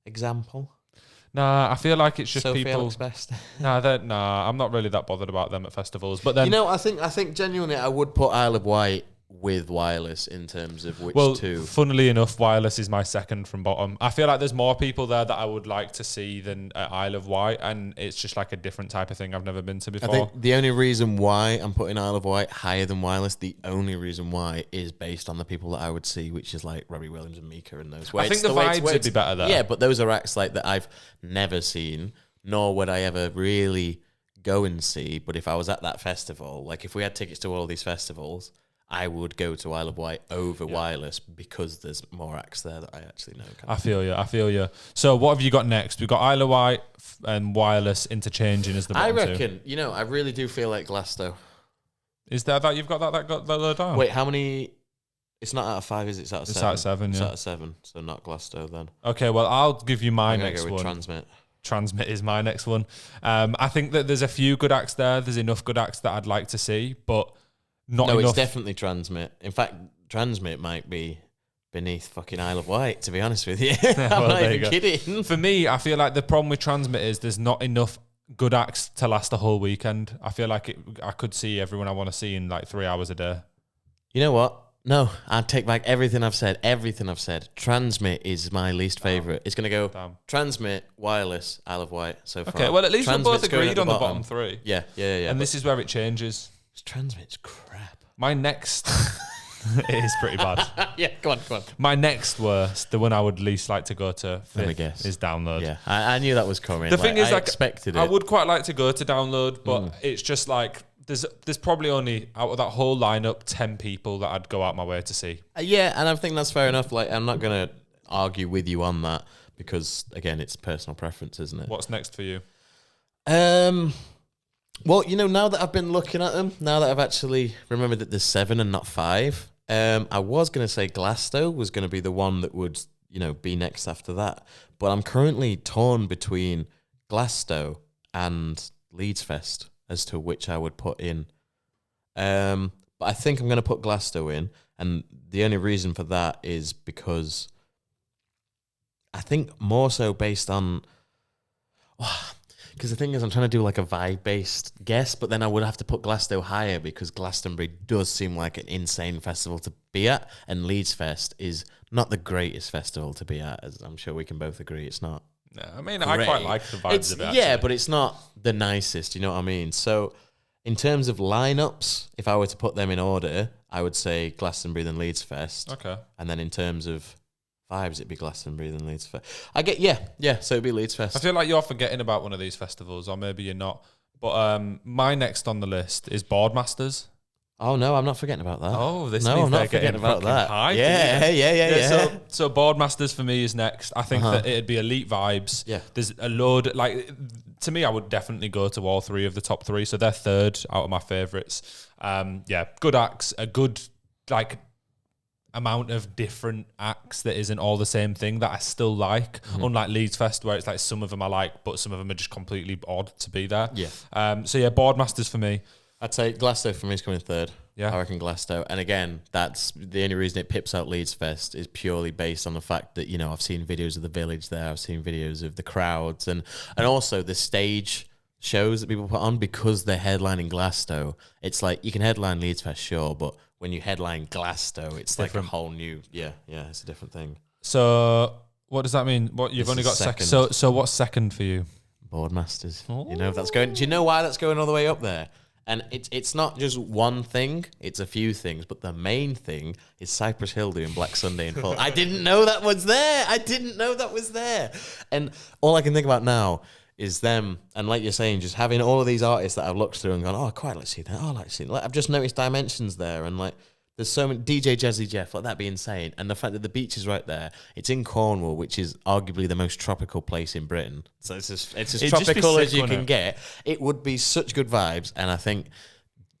S2: Example.
S1: Nah, I feel like it's just
S2: Sophie
S1: people.
S2: Alex Best.
S1: I'm not really that bothered about them at festivals. But then,
S2: I think genuinely I would put Isle of Wight with Wireless in terms of which two.
S1: Funnily enough, Wireless is my second from bottom. I feel like there's more people there that I would like to see than at Isle of Wight, and it's just like a different type of thing I've never been to before.
S2: I think the only reason why I'm putting Isle of Wight higher than Wireless, the only reason why is based on the people that I would see, which is like Robbie Williams and Mika and those.
S1: I think the vibes would be better there.
S2: Yeah, but those are acts like that I've never seen, nor would I ever really go and see. But if I was at that festival, like if we had tickets to all these festivals, I would go to Isle of Wight over Wireless because there's more acts there that I actually know.
S1: I feel you. So what have you got next? We've got Isle of Wight and Wireless interchanging as the bottom
S2: I reckon, I really do feel like Glasgow.
S1: Is there that you've got that low down?
S2: Wait, how many? It's not out of 5, is it? It's out of 7.
S1: It's out of 7,
S2: It's
S1: yeah.
S2: out of 7, so not Glasgow then.
S1: Okay, well, I'll give you my
S2: I'm
S1: next
S2: go with
S1: one.
S2: Transmit.
S1: Transmit is my next one. I think that there's a few good acts there. There's enough good acts that I'd like to see, but not enough.
S2: No, it's definitely Transmit. In fact, Transmit might be beneath fucking Isle of Wight, to be honest with you. I'm not even kidding.
S1: For me, I feel like the problem with Transmit is there's not enough good acts to last the whole weekend. I feel like I could see everyone I want to see in like 3 hours a day.
S2: You know what? No, I'd take back everything I've said. Transmit is my least favourite. It's going to go Transmit, Wireless, Isle of Wight so far.
S1: Okay, well, at least we're both agreed on the bottom 3.
S2: Yeah.
S1: And this is where it changes.
S2: Transmit's crap.
S1: My next... it is pretty bad.
S2: Yeah, go on.
S1: My next worst, the one I would least like to go to fifth, is Download.
S2: Yeah, I knew that was coming.
S1: The thing is,
S2: I expected it.
S1: I would quite like to go to Download, but it's just like... There's probably only, out of that whole lineup, 10 people that I'd go out my way to see.
S2: Yeah, and I think that's fair enough. Like, I'm not going to argue with you on that because, again, it's personal preference, isn't it?
S1: What's next for you?
S2: Well, now that I've been looking at them, now that I've actually remembered that there's 7 and not 5, I was going to say Glasgow was going to be the one that would, be next after that. But I'm currently torn between Glasgow and Leeds Fest as to which I would put in. But I think I'm going to put Glasgow in. And the only reason for that is because I think more so based on... Because the thing is, I'm trying to do like a vibe-based guess, but then I would have to put Glasgow higher because Glastonbury does seem like an insane festival to be at, and Leeds Fest is not the greatest festival to be at, as I'm sure we can both agree. It's not.
S1: No, I mean, great. I quite like the vibes of it.
S2: Yeah, but it's not the nicest, you know what I mean? So in terms of lineups, if I were to put them in order, I would say Glastonbury then Leeds Fest.
S1: Okay.
S2: And then in terms of vibes, it'd be Glastonbury then Leeds Fest. So it'd be Leeds Fest.
S1: I feel like you're forgetting about one of these festivals, or maybe you're not. But my next on the list is Boardmaters.
S2: Oh no, I'm not forgetting about that.
S1: Oh, this
S2: no,
S1: means
S2: I'm
S1: they're
S2: not forgetting
S1: getting
S2: about that.
S1: High.
S2: Yeah.
S1: So Boardmasters for me is next. I think that it'd be Elite Vibes.
S2: Yeah.
S1: There's a load, like, to me, I would definitely go to all 3 of the top 3. So they're third out of my favourites. Good acts, a good, like, amount of different acts that isn't all the same thing that I still like. Unlike Leeds Fest, where it's like some of them I like, but some of them are just completely odd to be there.
S2: Yeah.
S1: Boardmasters for me.
S2: I'd say Glasgow for me is coming third.
S1: Yeah.
S2: I reckon Glasgow. And again, that's the only reason it pips out Leeds Fest is purely based on the fact that, I've seen videos of the village there. I've seen videos of the crowds and also the stage shows that people put on because they're headlining Glasgow. It's like you can headline Leeds Fest, sure, but when you headline Glasgow, it's different. Like a whole new, it's a different thing.
S1: So what does that mean? What you've only got second. So what's second for you?
S2: Boardmasters. If that's going. Do you know why that's going all the way up there? And it's not just one thing, it's a few things, but the main thing is Cypress Hill doing Black Sunday in full. I didn't know that was there. And all I can think about now is them, and like you're saying, just having all of these artists that I've looked through and gone, oh, quite like to see that. Oh, I like to see that. Like, I've just noticed Dimensions there, and like there's so many DJ Jazzy Jeff, like that'd be insane. And the fact that the beach is right there, it's in Cornwall, which is arguably the most tropical place in Britain. So it's as tropical as you can get. It would be such good vibes, and I think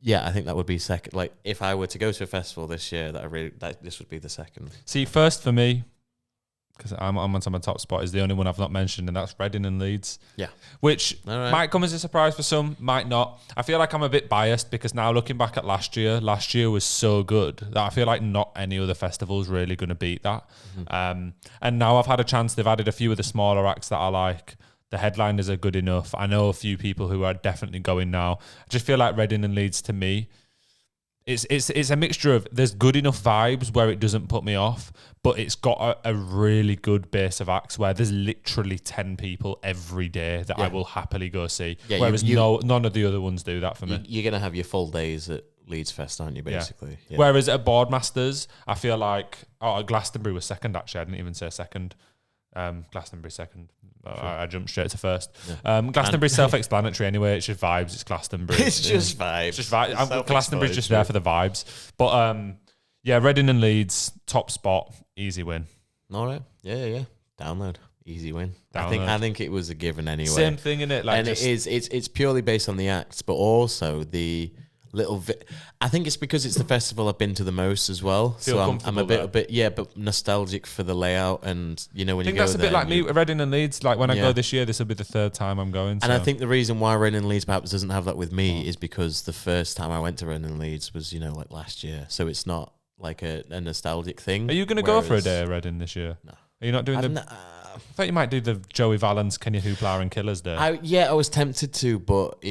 S2: that would be second. Like if I were to go to a festival this year, this would be the second.
S1: See, first for me, because I'm on my top spot, is the only one I've not mentioned, and that's Reading and Leeds.
S2: Yeah.
S1: Which might come as a surprise for some, might not. I feel like I'm a bit biased because now looking back at last year was so good that I feel like not any other festival is really going to beat that. Mm-hmm. And now I've had a chance, they've added a few of the smaller acts that I like. The headliners are good enough. I know a few people who are definitely going now. I just feel like Reading and Leeds, to me, it's a mixture of there's good enough vibes where it doesn't put me off, but it's got a really good base of acts where there's literally 10 people every day that I will happily go see. Yeah, whereas none of the other ones do that for me.
S2: You're going to have your full days at Leeds Fest, aren't you, basically? Yeah.
S1: Yeah. Whereas at Boardmaters, I feel like Glastonbury was second, actually. I didn't even say second. Glastonbury second. I jumped straight to first. Yeah. Glastonbury's self-explanatory anyway. It's just vibes. It's Glastonbury.
S2: It's just vibes.
S1: Just vibes. Glastonbury's just there for the vibes. But Reading and Leeds, top spot, easy win.
S2: All right. Yeah. Download. Easy win. I think it was a given anyway.
S1: Same thing, innit? Like,
S2: and it's purely based on the acts, but also the little. I think it's because it's the festival I've been to the most as well. So I'm a bit but nostalgic for the layout, and when you go there. I think
S1: that's a bit like me, Reading and Leeds. Like when I go this year, this will be the third time I'm going.
S2: And I think the reason why Reading and Leeds perhaps doesn't have that with me is because the first time I went to Reading and Leeds was like last year, so it's not like a nostalgic thing.
S1: Are you going to go for a day at Reading this year? No. Are you not doing I thought you might do the Joey Valance, Kenya Hoopla and Killers Day.
S2: I was tempted to, but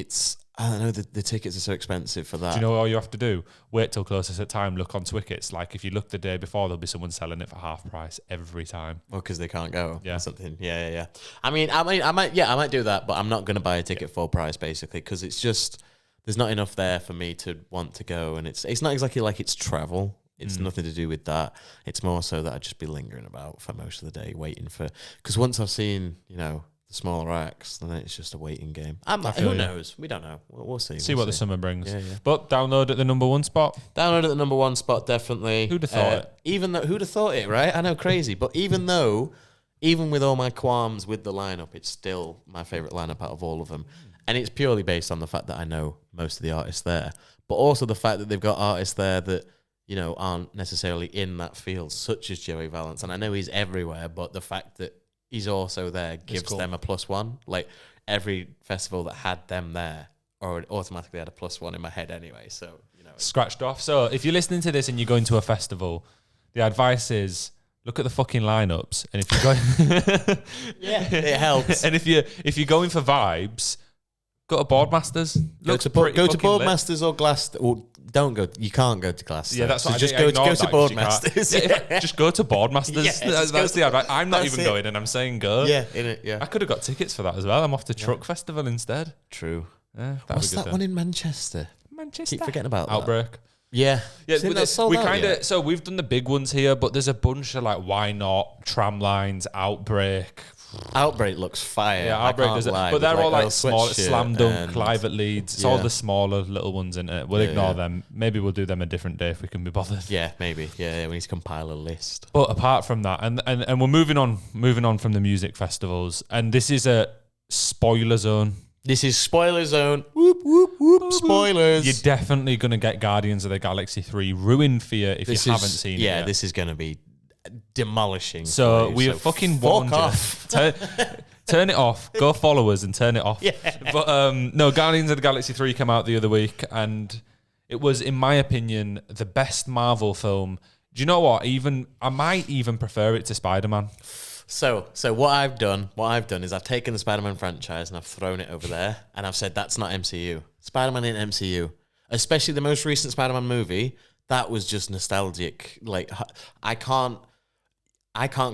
S2: I don't know, the tickets are so expensive for that.
S1: Do you know all you have to do? Wait till closest at time, look on Twickets. Like if you look the day before, there'll be someone selling it for half price every time.
S2: Well, because they can't go or something. Yeah. I might do that, but I'm not going to buy a ticket full price basically because it's just, there's not enough there for me to want to go. And it's not exactly like it's travel. It's nothing to do with that. It's more so that I'd just be lingering about for most of the day waiting for, because once I've seen, the smaller acts, then it's just a waiting game. Who knows? We don't know. We'll see.
S1: See what the summer brings. Yeah. But download at the number one spot.
S2: Download at the number one spot, definitely.
S1: Who'd have thought it?
S2: Who'd have thought it, right? I know, crazy. But even with all my qualms with the lineup, it's still my favourite lineup out of all of them. And it's purely based on the fact that I know most of the artists there, but also the fact that they've got artists there that aren't necessarily in that field, such as Joey Valance. And I know he's everywhere, but the fact that he's also there gives them a +1. Like every festival that had them there or automatically had a +1 in my head anyway. So,
S1: scratched off. So if you're listening to this and you're going to a festival, the advice is look at the fucking lineups. And if you're going,
S2: it helps.
S1: And if you're going for vibes, go to Boardmasters.
S2: Go to Boardmasters or Glastonbury. Don't go. You can't go to Glastonbury.
S1: Yeah, that's what
S2: just go to Boardmasters.
S1: Just go to Boardmasters. That's the advice. I'm not even going, and I'm saying go.
S2: Yeah, innit? Yeah.
S1: I could have got tickets for that as well. I'm off to Truck Festival instead.
S2: True.
S1: Yeah,
S2: what's that one in Manchester? Keep forgetting about
S1: Outbreak.
S2: That. Yeah.
S1: So we've done the big ones here, but there's a bunch of like Why Not, Tramlines, Outbreak.
S2: Outbreak looks fire.
S1: Yeah, Outbreak does it. But they're all like small, Slam Dunk, Live at Leeds. It's all the smaller little ones in it. We'll ignore them. Maybe we'll do them a different day if we can be bothered.
S2: Yeah, maybe. Yeah, we need to compile a list.
S1: But apart from that, and we're moving on from the music festivals, and this is a spoiler zone.
S2: This is spoiler zone. Whoop, whoop, whoop. Spoilers.
S1: You're definitely going to get Guardians of the Galaxy 3 ruined for you if you haven't seen it yet.
S2: Yeah, this is going to be demolishing.
S1: So we have fucking warned you. Turn it off. Go follow us and turn it off.
S2: Yeah.
S1: But no, Guardians of the Galaxy 3 came out the other week, and it was, in my opinion, the best Marvel film. Do you know what? I might even prefer it to Spider-Man.
S2: So what I've done is I've taken the Spider-Man franchise and I've thrown it over there, and I've said that's not MCU. Spider-Man ain't MCU, especially the most recent Spider-Man movie. That was just nostalgic. Like I can't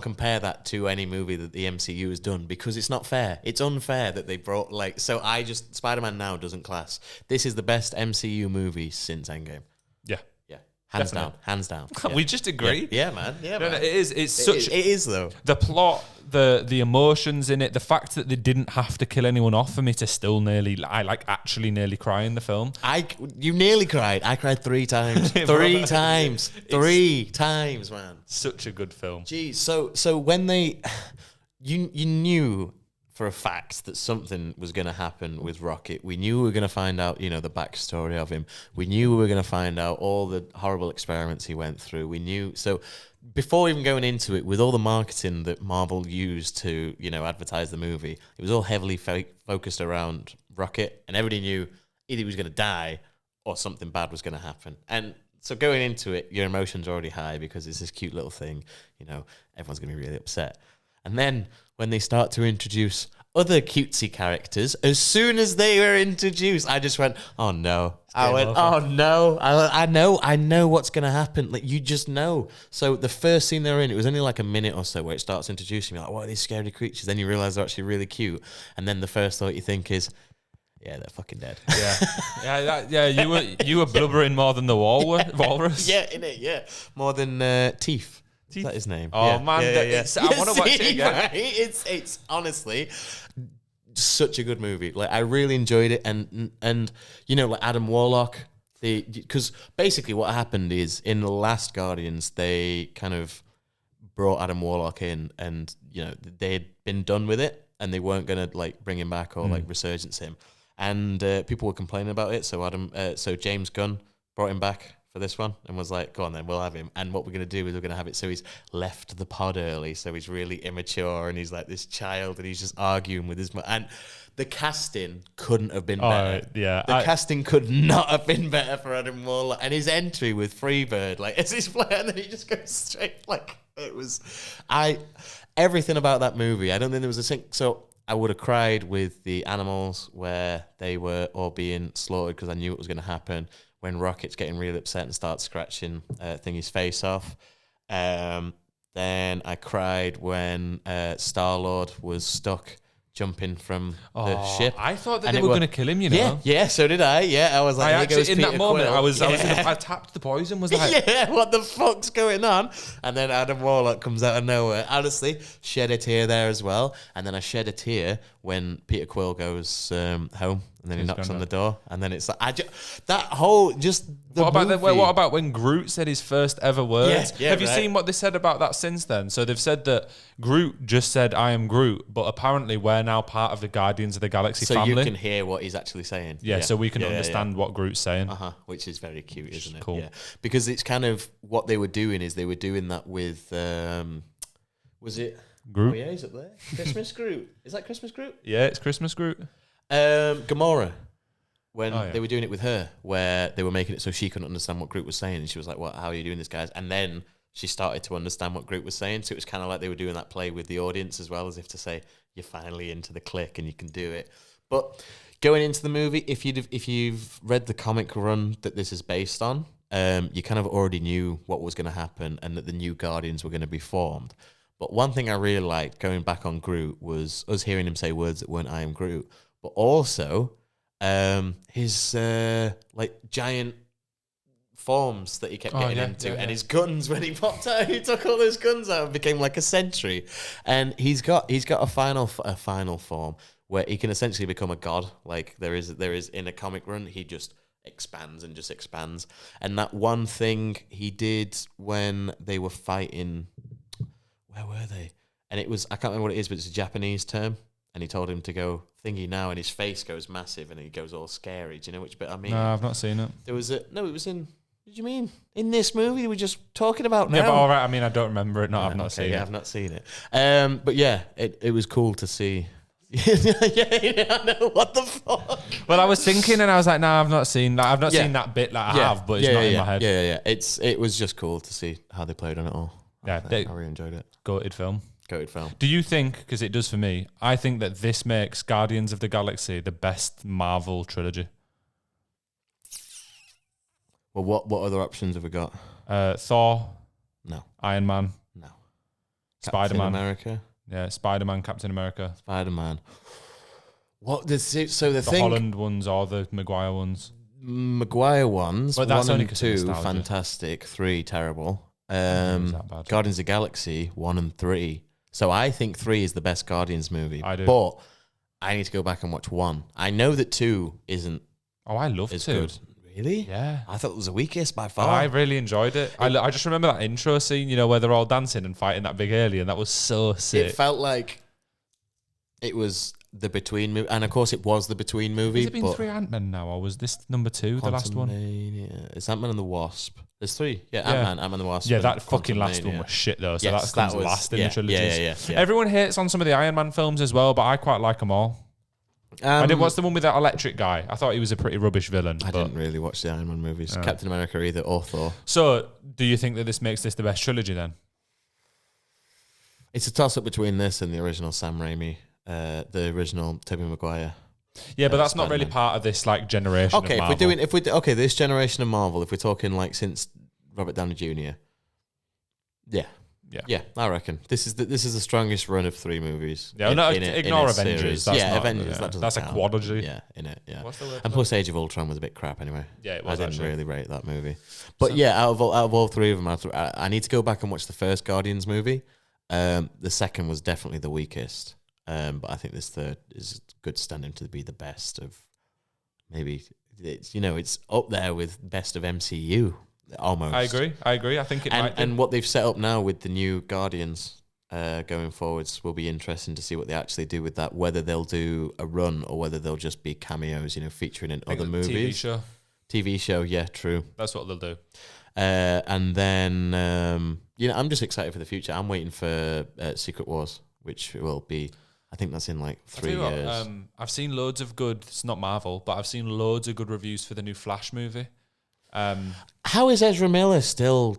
S2: compare that to any movie that the MCU has done because it's not fair. It's unfair that they brought Spider-Man now doesn't class. This is the best MCU movie since Endgame.
S1: Yeah.
S2: Yeah. Hands
S1: Definitely.
S2: down. Hands down.
S1: We just agree.
S2: Yeah, man. Yeah,
S1: No,
S2: man.
S1: it is. It's such.
S2: It is, though.
S1: The plot, the emotions in it, the fact that they didn't have to kill anyone off for me to still actually nearly cry in the film.
S2: You nearly cried. I cried 3 times. 3 times. 3 times, man.
S1: Such a good film.
S2: Geez. So when you knew for a fact that something was going to happen with Rocket. We knew we were going to find out, the backstory of him. We knew we were going to find out all the horrible experiments he went through. We knew. So before even going into it, with all the marketing that Marvel used to, advertise the movie, it was all heavily focused around Rocket, and everybody knew either he was going to die or something bad was going to happen. And so going into it, your emotions are already high because it's this cute little thing. Everyone's going to be really upset. And then when they start to introduce other cutesy characters, as soon as they were introduced, I just went, oh no. I went, oh no. I know what's going to happen. Like, you just know. So the first scene they're in, it was only like a minute or so where it starts introducing you, like, what are these scary creatures? Then you realize they're actually really cute. And then the first thought you think is, yeah, they're fucking dead.
S1: Yeah. You were blubbering more than the walrus.
S2: Yeah, innit, yeah. More than Teeth. Is that his name?
S1: Oh, man. I want to watch it again.
S2: Right? It's honestly such a good movie. Like, I really enjoyed it. And like Adam Warlock, because basically what happened is in the last Guardians, they kind of brought Adam Warlock in and, they had been done with it and they weren't going to like bring him back or like resurgence him. And people were complaining about it. So James Gunn brought him back for this one and was like, go on then, we'll have him. And what we're going to do is we're going to have it so he's left the pod early, so he's really immature and he's like this child and he's just arguing with his and the casting couldn't have been better. The casting could not have been better for Adam Warlock. And his entry with Freebird, like, as his player, and then he just goes straight, like, it was everything about that movie. I don't think there was a single. So I would have cried with the animals where they were all being slaughtered because I knew it was going to happen. When Rocket's getting really upset and starts scratching Thingy's face off. Then I cried when Star-Lord was stuck jumping from the ship.
S1: I thought that they were going to kill him,
S2: Yeah, so did I. Yeah, I was like,
S1: in that moment, I tapped the poison, was like...
S2: yeah, what the fuck's going on? And then Adam Warlock comes out of nowhere. Honestly, shed a tear there as well. And then I shed a tear when Peter Quill goes home. And then he knocks on the door, and then it's like
S1: What about when Groot said his first ever words?
S2: Yeah,
S1: Have you seen what they said about that since then? So they've said that Groot just said, "I am Groot," but apparently we're now part of the Guardians of the Galaxy family.
S2: So you can hear what he's actually saying.
S1: Yeah, so we can understand what Groot's saying.
S2: Which is very cute, isn't it?
S1: Cool.
S2: Yeah, because it's kind of what they were doing is they were doing that with was it
S1: Groot?
S2: Oh yeah, he's up there. Christmas Groot. Is that Christmas Groot?
S1: Yeah, it's Christmas Groot.
S2: Gamora, when they were doing it with her, where they were making it so she couldn't understand what Groot was saying, and she was like, "What? How are you doing this, guys?" And then she started to understand what Groot was saying, so it was kind of like they were doing that play with the audience as well, as if to say, "You're finally into the clique and you can do it." But going into the movie, if you've read the comic run that this is based on, you kind of already knew what was going to happen and that the new Guardians were going to be formed. But one thing I really liked going back on Groot was us hearing him say words that weren't "I am Groot." But also, his like giant forms that he kept getting into, and his guns when he popped out, he took all those guns out and became like a sentry. And he's got a final form where he can essentially become a god. Like there is in a comic run, he just expands and just expands. And that one thing he did when they were fighting, where were they? And it was, I can't remember what it is, but it's a Japanese term. And he told him to go thingy now, and his face goes massive, and he goes all scary. Do you know which bit I mean?
S1: No, I've not seen it.
S2: It was it was in. What do you mean? In this movie we're just talking about now?
S1: Yeah, but all right. I mean, I don't remember it. No, I've not seen it.
S2: I've not seen it. But yeah, it was cool to see. yeah, I know. What the fuck?
S1: Well, I was thinking, and I was like, "No, I've not seen that. I've not seen that bit. Like I have, but it's not in my head."
S2: Yeah. It was just cool to see how they played on it all.
S1: Yeah,
S2: I really enjoyed it.
S1: Goated film.
S2: Goated film.
S1: Do you think, because it does for me, I think that this makes Guardians of the Galaxy the best Marvel trilogy?
S2: Well, what other options have we got?
S1: Thor.
S2: No.
S1: Iron Man.
S2: No.
S1: Spider-Man.
S2: Captain America.
S1: Yeah, Spider-Man, Captain America.
S2: Spider-Man. What? The
S1: Holland ones or the Maguire ones?
S2: Maguire ones,
S1: But that's
S2: 1
S1: only
S2: and
S1: 'cause of
S2: 2,
S1: nostalgia.
S2: fantastic. 3, terrible.
S1: that bad.
S2: Guardians of the Galaxy, 1 and 3. So I think 3 is the best Guardians movie.
S1: I do.
S2: But I need to go back and watch 1. I know that 2 isn't
S1: Oh, I love
S2: as
S1: 2.
S2: good. Really?
S1: Yeah.
S2: I thought it was the weakest by
S1: Oh,
S2: far.
S1: I really enjoyed it. I just remember that intro scene, you know, where they're all dancing and fighting that big alien. That was so sick.
S2: It felt like it was the Between movie. And of course it was the Between movie.
S1: Has it been
S2: but
S1: 3 Ant-Men now, or was this number 2, the last one?
S2: Quantumania. It's Ant-Man and the Wasp. There's 3. Yeah,
S1: Yeah.
S2: Ant-Man and the Wasp.
S1: Yeah,
S2: and
S1: that fucking last one
S2: Quantumania.
S1: was shit, though. So
S2: Yes,
S1: that comes
S2: that was-
S1: last in
S2: yeah,
S1: the trilogies.
S2: yeah.
S1: Everyone hates on some of the Iron Man films as well, but I quite like them all. I did. What's the one with that electric guy? I thought he was a pretty rubbish villain.
S2: I
S1: but-
S2: didn't really watch the Iron Man movies. Captain America either, or Thor.
S1: So, do you think that this makes this the best trilogy then?
S2: It's a toss-up between this and the original Sam Raimi, the original Tobey Maguire.
S1: Yeah, but that's not really
S2: Spider-Man.
S1: part of this like generation.
S2: Okay,
S1: of
S2: if
S1: Marvel.
S2: we're this generation of Marvel, if we're talking like since Robert Downey Jr. Yeah, I reckon this is the strongest run of 3 movies.
S1: Yeah, ignore Avengers.
S2: Series.
S1: That's
S2: yeah,
S1: not,
S2: Avengers.
S1: yeah.
S2: That doesn't
S1: That's a
S2: count.
S1: quadrilogy.
S2: Yeah, in it. Yeah.
S1: What's the word?
S2: And plus, Age of Ultron was a bit crap anyway.
S1: Yeah, it
S2: I
S1: was
S2: didn't
S1: actually.
S2: really rate that movie. But yeah, out of all 3 of them, I need to go back and watch the first Guardians movie. The second was definitely the weakest. But I think this third is good standing to be the best of. Maybe it's up there with best of MCU almost.
S1: I agree. I think it might.
S2: And what they've set up now with the new Guardians going forwards will be interesting to see what they actually do with that. Whether they'll do a run or whether they'll just be cameos, featuring in other movies. TV show, yeah, true.
S1: That's what they'll do.
S2: And then I'm just excited for the future. I'm waiting for Secret Wars, which will be. I think that's in like 3 years.
S1: I've seen loads of good. It's not Marvel, but I've seen loads of good reviews for the new Flash movie.
S2: How is Ezra Miller still?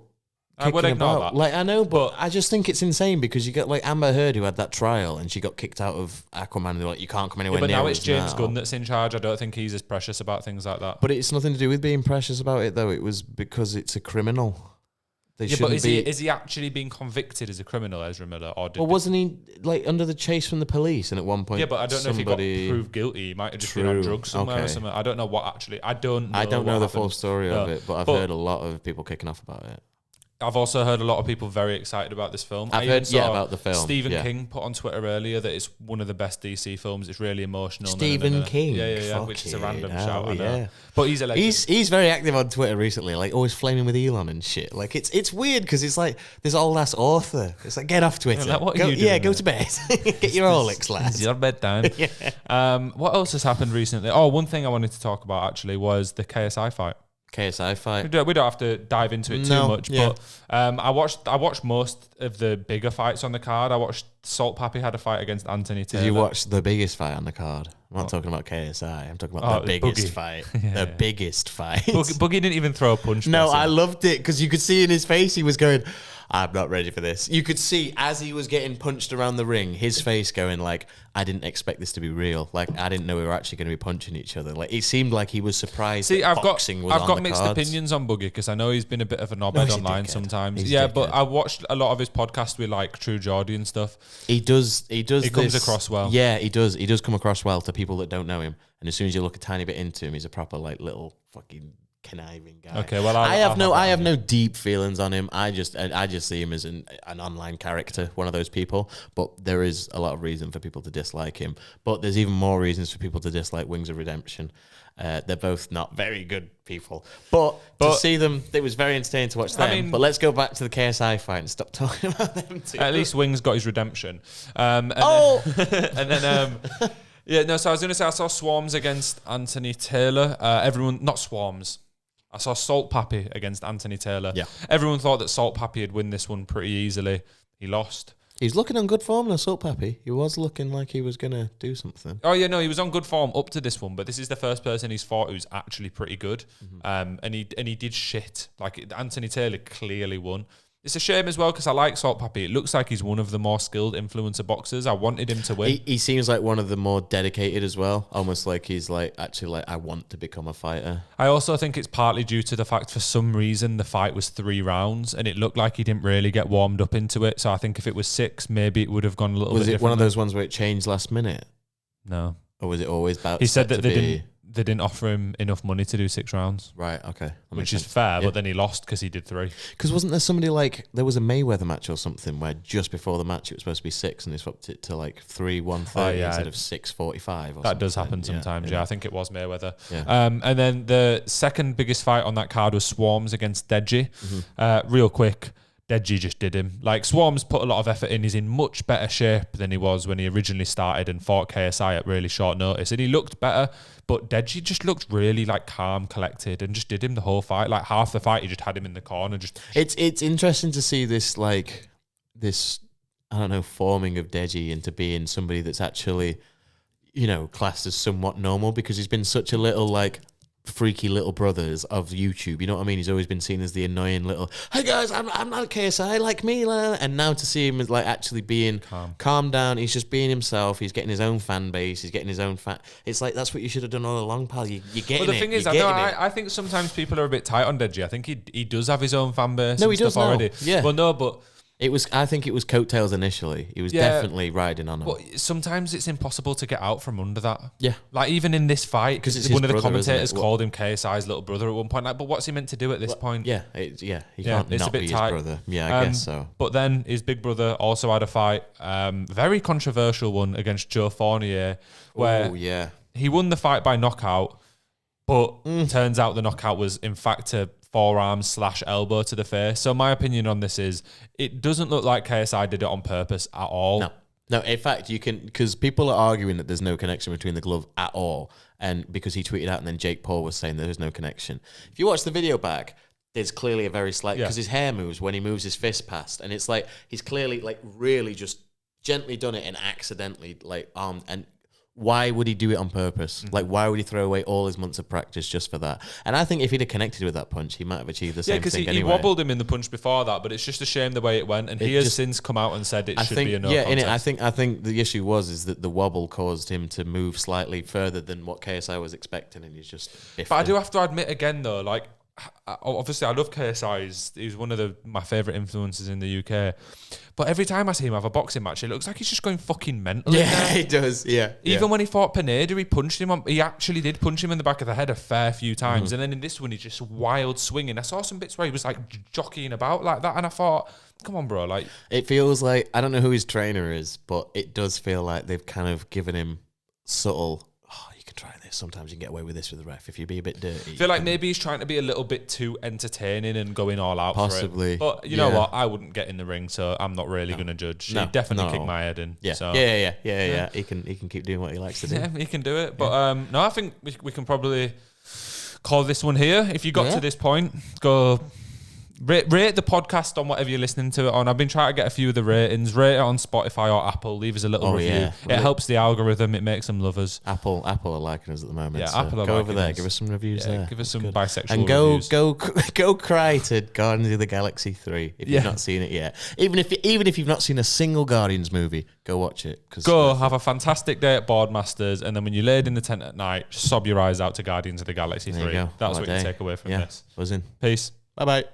S1: I would ignore that.
S2: Like, I know, but I just think it's insane because you get like Amber Heard who had that trial and she got kicked out of Aquaman. And they're like, you can't come anywhere
S1: Yeah, but
S2: near
S1: now
S2: us
S1: it's James
S2: now.
S1: Gunn that's in charge. I don't think he's as precious about things like that.
S2: But it's nothing to do with being precious about it, though. It was because it's a criminal. They
S1: Yeah, but
S2: shouldn't
S1: is he actually being convicted as a criminal, Ezra Miller? Or
S2: Well, wasn't he like under the chase from the police? And at one point,
S1: yeah, but I don't know if he got proved guilty. He might have just been on
S2: True.
S1: drugs somewhere or
S2: Okay.
S1: something. I don't know what actually. I don't know
S2: the
S1: what
S2: full
S1: happened.
S2: story of
S1: No.
S2: it, but I've
S1: But-
S2: heard a lot of people kicking off about it.
S1: I've also heard a lot of people very excited about this film.
S2: I've
S1: I
S2: heard,
S1: even saw
S2: about the film.
S1: Stephen
S2: yeah.
S1: King put on Twitter earlier that it's one of the best DC films. It's really emotional.
S2: Stephen King?
S1: Yeah. Which is a random shout. I know.
S2: yeah.
S1: But he's a legend.
S2: He's very active on Twitter recently, like always flaming with Elon and shit. Like it's weird because it's like this old ass author. It's like get off Twitter.
S1: Like, what are
S2: go,
S1: you doing,
S2: go
S1: mate?
S2: to bed. Get your Rolex, lad.
S1: It's your bedtime. What else has happened recently? Oh, one thing I wanted to talk about actually was the KSI fight.
S2: KSI fight.
S1: We don't have to dive into it too much, but I watched most of the bigger fights on the card. I watched Salt Pappy had a fight against Anthony Taylor.
S2: Did you watch the biggest fight on the card? I'm not talking about KSI. I'm talking about the biggest
S1: Boogie.
S2: fight. The biggest fight.
S1: Boogie didn't even throw a punch.
S2: No,
S1: bless him.
S2: I loved it because you could see in his face he was going, I'm not ready for this. You could see as he was getting punched around the ring, his face going like, I didn't expect this to be real. Like, I didn't know we were actually going to be punching each other. Like, it seemed like he was surprised that boxing was on
S1: I've got
S2: the
S1: mixed
S2: cards.
S1: opinions on Boogie because I know he's been a bit of a knobhead
S2: he's a
S1: online
S2: dickhead.
S1: sometimes.
S2: He's a
S1: Yeah,
S2: dickhead.
S1: but I watched a lot of his podcasts with like True Geordie and stuff.
S2: He comes
S1: comes across well.
S2: Yeah, he does. He does come across well to people that don't know him. And as soon as you look a tiny bit into him, he's a proper like little fucking conniving guy.
S1: Okay, well,
S2: I have no deep feelings on him. I just see him as an online character, one of those people. But there is a lot of reason for people to dislike him. But there's even more reasons for people to dislike Wings of Redemption. They're both not very good people. But to see them, it was very entertaining to watch them. But let's go back to the KSI fight and stop talking about them too.
S1: At least Wings got his redemption. So I was going to say I saw Swarms against Anthony Taylor. Not Swarms. I saw Salt Pappy against Anthony Taylor.
S2: Yeah.
S1: Everyone thought that Salt Pappy would win this one pretty easily. He lost.
S2: He's looking on good form now, Salt Pappy. He was looking like he was going to do something.
S1: Oh, yeah, no, he was on good form up to this one, but this is the first person he's fought who's actually pretty good. And he did shit. Like, Anthony Taylor clearly won. It's a shame as well because I like Salt Pappy. It looks like he's one of the more skilled influencer boxers. I wanted him to win.
S2: He seems like one of the more dedicated as well. Almost like he's like, actually, like, I want to become a fighter.
S1: I also think it's partly due to the fact for some reason the fight was 3 rounds and it looked like he didn't really get warmed up into it. So I think if it was 6, maybe it would have gone a little bit different.
S2: Was it one of those ones where it changed last minute?
S1: No.
S2: Or was it always about
S1: He said that they didn't offer him enough money to do 6 rounds.
S2: Right, okay.
S1: Which is fair, but then he lost because he did 3.
S2: Because wasn't there somebody like, there was a Mayweather match or something where just before the match it was supposed to be 6 and they swapped it to like 3 130 instead of 6:45
S1: That does happen sometimes, I think it was Mayweather.
S2: Yeah.
S1: And then the second biggest fight on that card was Swarms against Deji. Real quick, Deji just did him. Like, Swarms put a lot of effort in. He's in much better shape than he was when he originally started and fought KSI at really short notice. And he looked better, but Deji just looked really like calm, collected, and just did him the whole fight. Like half the fight, he just had him in the corner.
S2: It's interesting to see this, like, this, I don't know, forming of Deji into being somebody that's actually, you know, classed as somewhat normal, because he's been such a little, like, freaky little brothers of YouTube, you know what I mean? He's always been seen as the annoying little, hey guys, I'm not KSI, like me, and now to see him as like actually being calm down, he's just being himself, he's getting his own fan base, he's getting his own it's like, that's what you should have done all along, pal. You're getting it.
S1: Well, the thing is, I think sometimes people are a bit tight on Deji. I think he does have his own fan base.
S2: No, he does
S1: already.
S2: Yeah.
S1: Well, no, but
S2: I think it was coattails initially. He was definitely riding on them.
S1: But sometimes it's impossible to get out from under that.
S2: Yeah.
S1: Like, even in this fight,
S2: because
S1: one of the commentators called him KSI's little brother at one point. Like, but what's he meant to do at this point?
S2: Yeah, he can't not be his brother. Yeah, I guess so.
S1: But then his big brother also had a fight, very controversial one against Joe Fournier, where he won the fight by knockout, but turns out the knockout was in fact a forearm/elbow to the face. So my opinion on this is, it doesn't look like KSI did it on purpose at all.
S2: No, in fact, you can, because people are arguing that there's no connection between the glove at all, and because he tweeted out and then Jake Paul was saying there's no connection. If you watch the video back, there's clearly a very slight, because his hair moves when he moves his fist past, and it's like he's clearly like really just gently done it and accidentally like armed. And why would he do it on purpose? Like, why would he throw away all his months of practice just for that? And I think if he'd have connected with that punch, he might have achieved the same thing anyway. Yeah,
S1: because he wobbled him in the punch before that, but it's just a shame the way it went. And he has since come out and said it should be a no contest.
S2: I think the issue is that the wobble caused him to move slightly further than what KSI was expecting, and he's just...
S1: But I do have to admit again, though, like, obviously I love KSI. He's one of my favourite influences in the UK. But every time I see him have a boxing match, it looks like he's just going fucking mental.
S2: Yeah, he does. Yeah.
S1: Even when he fought Pineda, he punched him. He actually did punch him in the back of the head a fair few times. And then in this one, he's just wild swinging. I saw some bits where he was like jockeying about like that, and I thought, come on, bro. Like,
S2: it feels like, I don't know who his trainer is, but it does feel like they've kind of given him subtle, try this. Sometimes you can get away with this with the ref if you be a bit dirty.
S1: I feel like maybe he's trying to be a little bit too entertaining and going all out
S2: possibly
S1: for it. But you know what? I wouldn't get in the ring, so I'm not really going to judge. He definitely kicked my head in.
S2: Yeah.
S1: So.
S2: Yeah. He can keep doing what he likes to do.
S1: Yeah, he can do it. But no, I think we can probably call this one here. If you got to this point, go... Rate the podcast on whatever you're listening to it on. I've been trying to get a few of the ratings. Rate it on Spotify or Apple. Leave us a little review. Yeah. It helps the algorithm. It makes them love us.
S2: Apple are liking us at the moment.
S1: Yeah,
S2: so
S1: Apple are
S2: go
S1: liking
S2: over there.
S1: us.
S2: Give us some reviews there.
S1: Give us some
S2: good.
S1: bisexual
S2: and
S1: reviews.
S2: go cry to Guardians of the Galaxy 3 if you've not seen it yet. Even if you've not seen a single Guardians movie, go watch it.
S1: Go have a fantastic day at Boardmaters, and then when you're laid in the tent at night, just sob your eyes out to Guardians of the Galaxy 3. That's what you take away from this.
S2: Buzzing.
S1: Peace.
S2: Bye-bye.